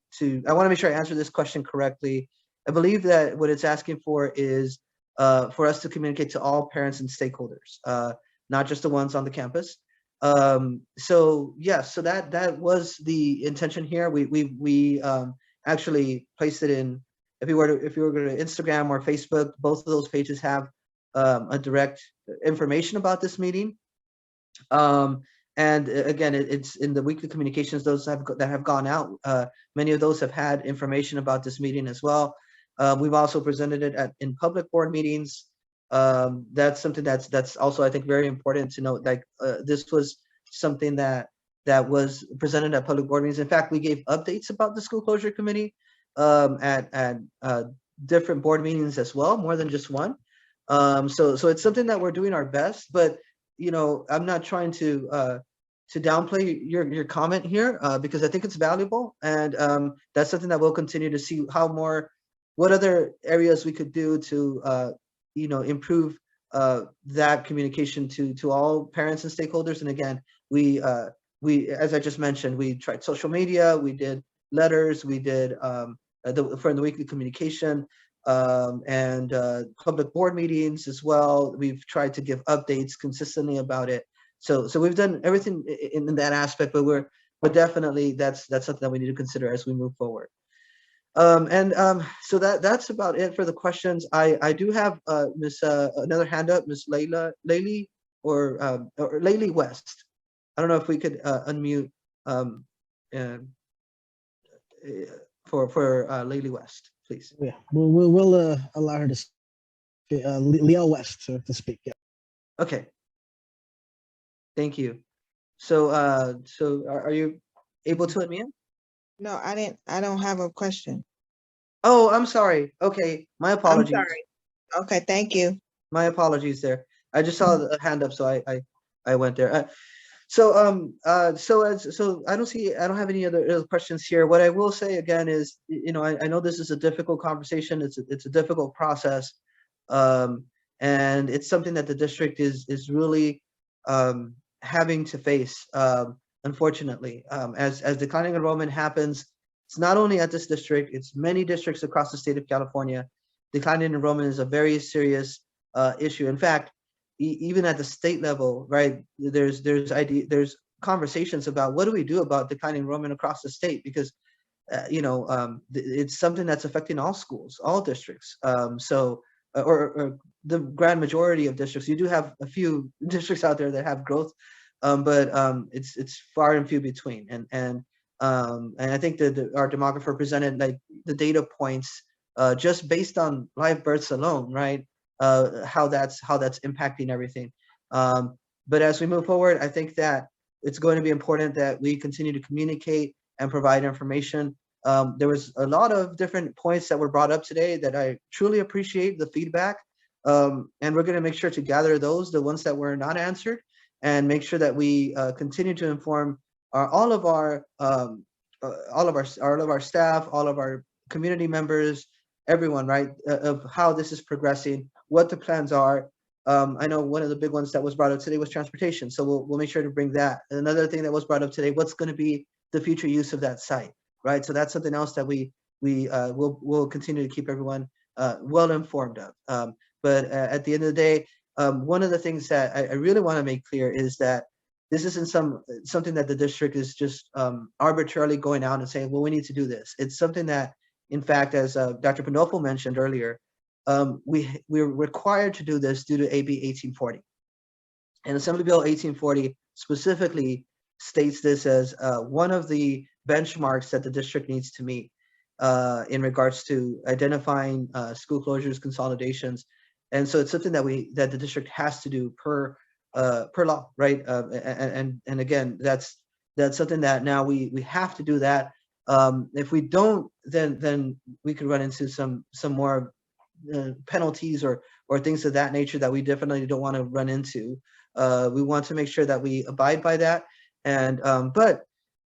I want to make sure I answer this question correctly. I believe that what it's asking for is for us to communicate to all parents and stakeholders, not just the ones on the campus. So yes, so that was the intention here. We actually placed it in. If you were to go to Instagram or Facebook, both of those pages have a direct information about this meeting. And again, it's in the weekly communications, those that have gone out. Many of those have had information about this meeting as well. We've also presented it in public board meetings. That's something that's also, I think, very important to note. Like this was something that was presented at public board meetings. In fact, we gave updates about the school closure committee at different board meetings as well, more than just one. So it's something that we're doing our best, but you know, I'm not trying to downplay your comment here because I think it's valuable, and that's something that we'll continue to see what other areas we could do to you know, improve that communication to all parents and stakeholders. And again, we as I just mentioned, we tried social media, we did letters, we did for the weekly communication. And public board meetings as well. We've tried to give updates consistently about it. So we've done everything in that aspect, but definitely that's something that we need to consider as we move forward. So that's about it for the questions. I do have another hand up, Miss Laylee or Laylee West. I don't know if we could unmute for Laylee West, please. Yeah, we'll allow her to speak. Leo West to speak. Yeah. Okay. Thank you. So are you able to unmute? No, I don't have a question. Oh, I'm sorry. Okay, my apologies. I'm sorry. Okay, thank you. My apologies there. I just saw the hand up, so I went there. So I don't have any other questions here. What I will say again is, you know, I know this is a difficult conversation. It's a difficult process, and it's something that the district is really having to face. Unfortunately, as declining enrollment happens, it's not only at this district; it's many districts across the state of California. Declining enrollment is a very serious issue. In fact, even at the state level, right? There's conversations about what do we do about declining enrollment across the state, because you know, it's something that's affecting all schools, all districts. Or the grand majority of districts. You do have a few districts out there that have growth, but it's far and few between. And I think that our demographer presented like the data points just based on live births alone, right? How that's impacting everything. But as we move forward, I think that it's going to be important that we continue to communicate and provide information. There was a lot of different points that were brought up today that I truly appreciate the feedback. And we're going to make sure to gather those, the ones that were not answered, and make sure that we continue to inform all of our staff, all of our community members, everyone, right, of how this is progressing, what the plans are. I know one of the big ones that was brought up today was transportation, so we'll make sure to bring that. Another thing that was brought up today, what's going to be the future use of that site, right? So that's something else that we'll continue to keep everyone well informed of. But at the end of the day, one of the things that I really want to make clear is that this isn't something that the district is just arbitrarily going out and saying, well, we need to do this. It's something that, in fact, as Dr. Pandolfo mentioned earlier, we're required to do this due to AB 1840. And Assembly Bill 1840 specifically states this as one of the benchmarks that the district needs to meet in regards to identifying school closures, consolidations. And so it's something that the district has to do per law, right? And again, that's something that now we have to do that. If we don't, then we could run into some more penalties or things of that nature that we definitely don't want to run into. We want to make sure that we abide by that, and but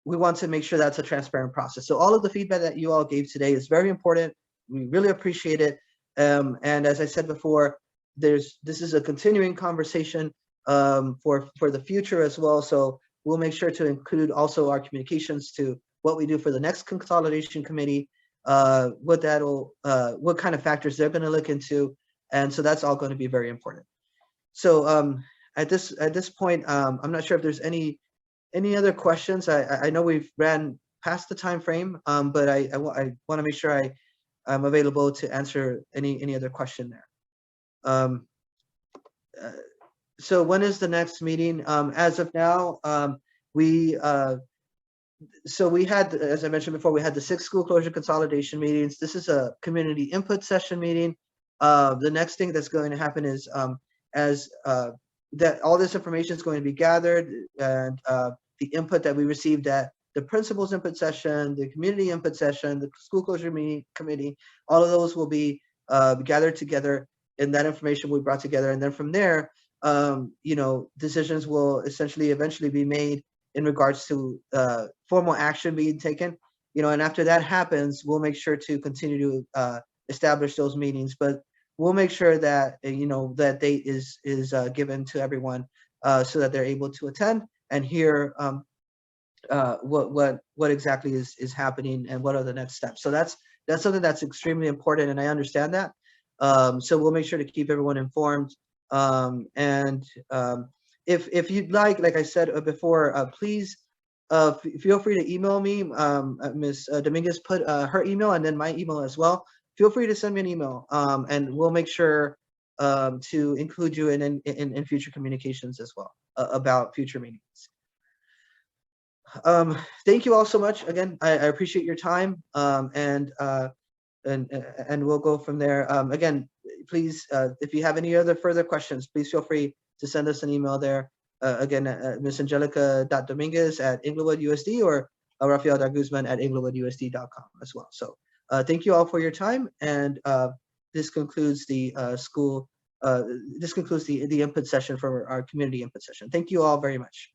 we want to make sure that's a transparent process. So all of the feedback that you all gave today is very important. We really appreciate it. And as I said before, this is a continuing conversation for the future as well. So we'll make sure to include also our communications to what we do for the next consolidation committee, what kind of factors they're going to look into, and so that's all going to be very important. So at this point, I'm not sure if there's any other questions. I know we've ran past the time frame, but I want to make sure I'm available to answer any other question there. So when is the next meeting? As of now, we had, as I mentioned before, we had the 6 school closure consolidation meetings. This is a community input session meeting. The next thing that's going to happen is that all this information is going to be gathered, and the input that we received at the principal's input session, the community input session, the school closure committee, all of those will be gathered together, and that information will be brought together. And then from there, decisions will eventually be made in regards to formal action being taken. And after that happens, we'll make sure to continue to establish those meetings, but we'll make sure that that date is given to everyone so that they're able to attend and hear what exactly is happening and what are the next steps. So that's something that's extremely important, and I understand that. So we'll make sure to keep everyone informed. And if you'd like I said before, please feel free to email me. Ms. Dominguez put her email and then my email as well. Feel free to send me an email, and we'll make sure to include you in future communications as well about future meetings. Thank you all so much. Again, I appreciate your time, and we'll go from there. Again, please, if you have any other further questions, please feel free to send us an email there. Again, Ms. Angelica.Dominguez@Inglewood USD or Rafael.Guzman@InglewoodUSD.com as well. So thank you all for your time, and this concludes the the input session for our community input session. Thank you all very much.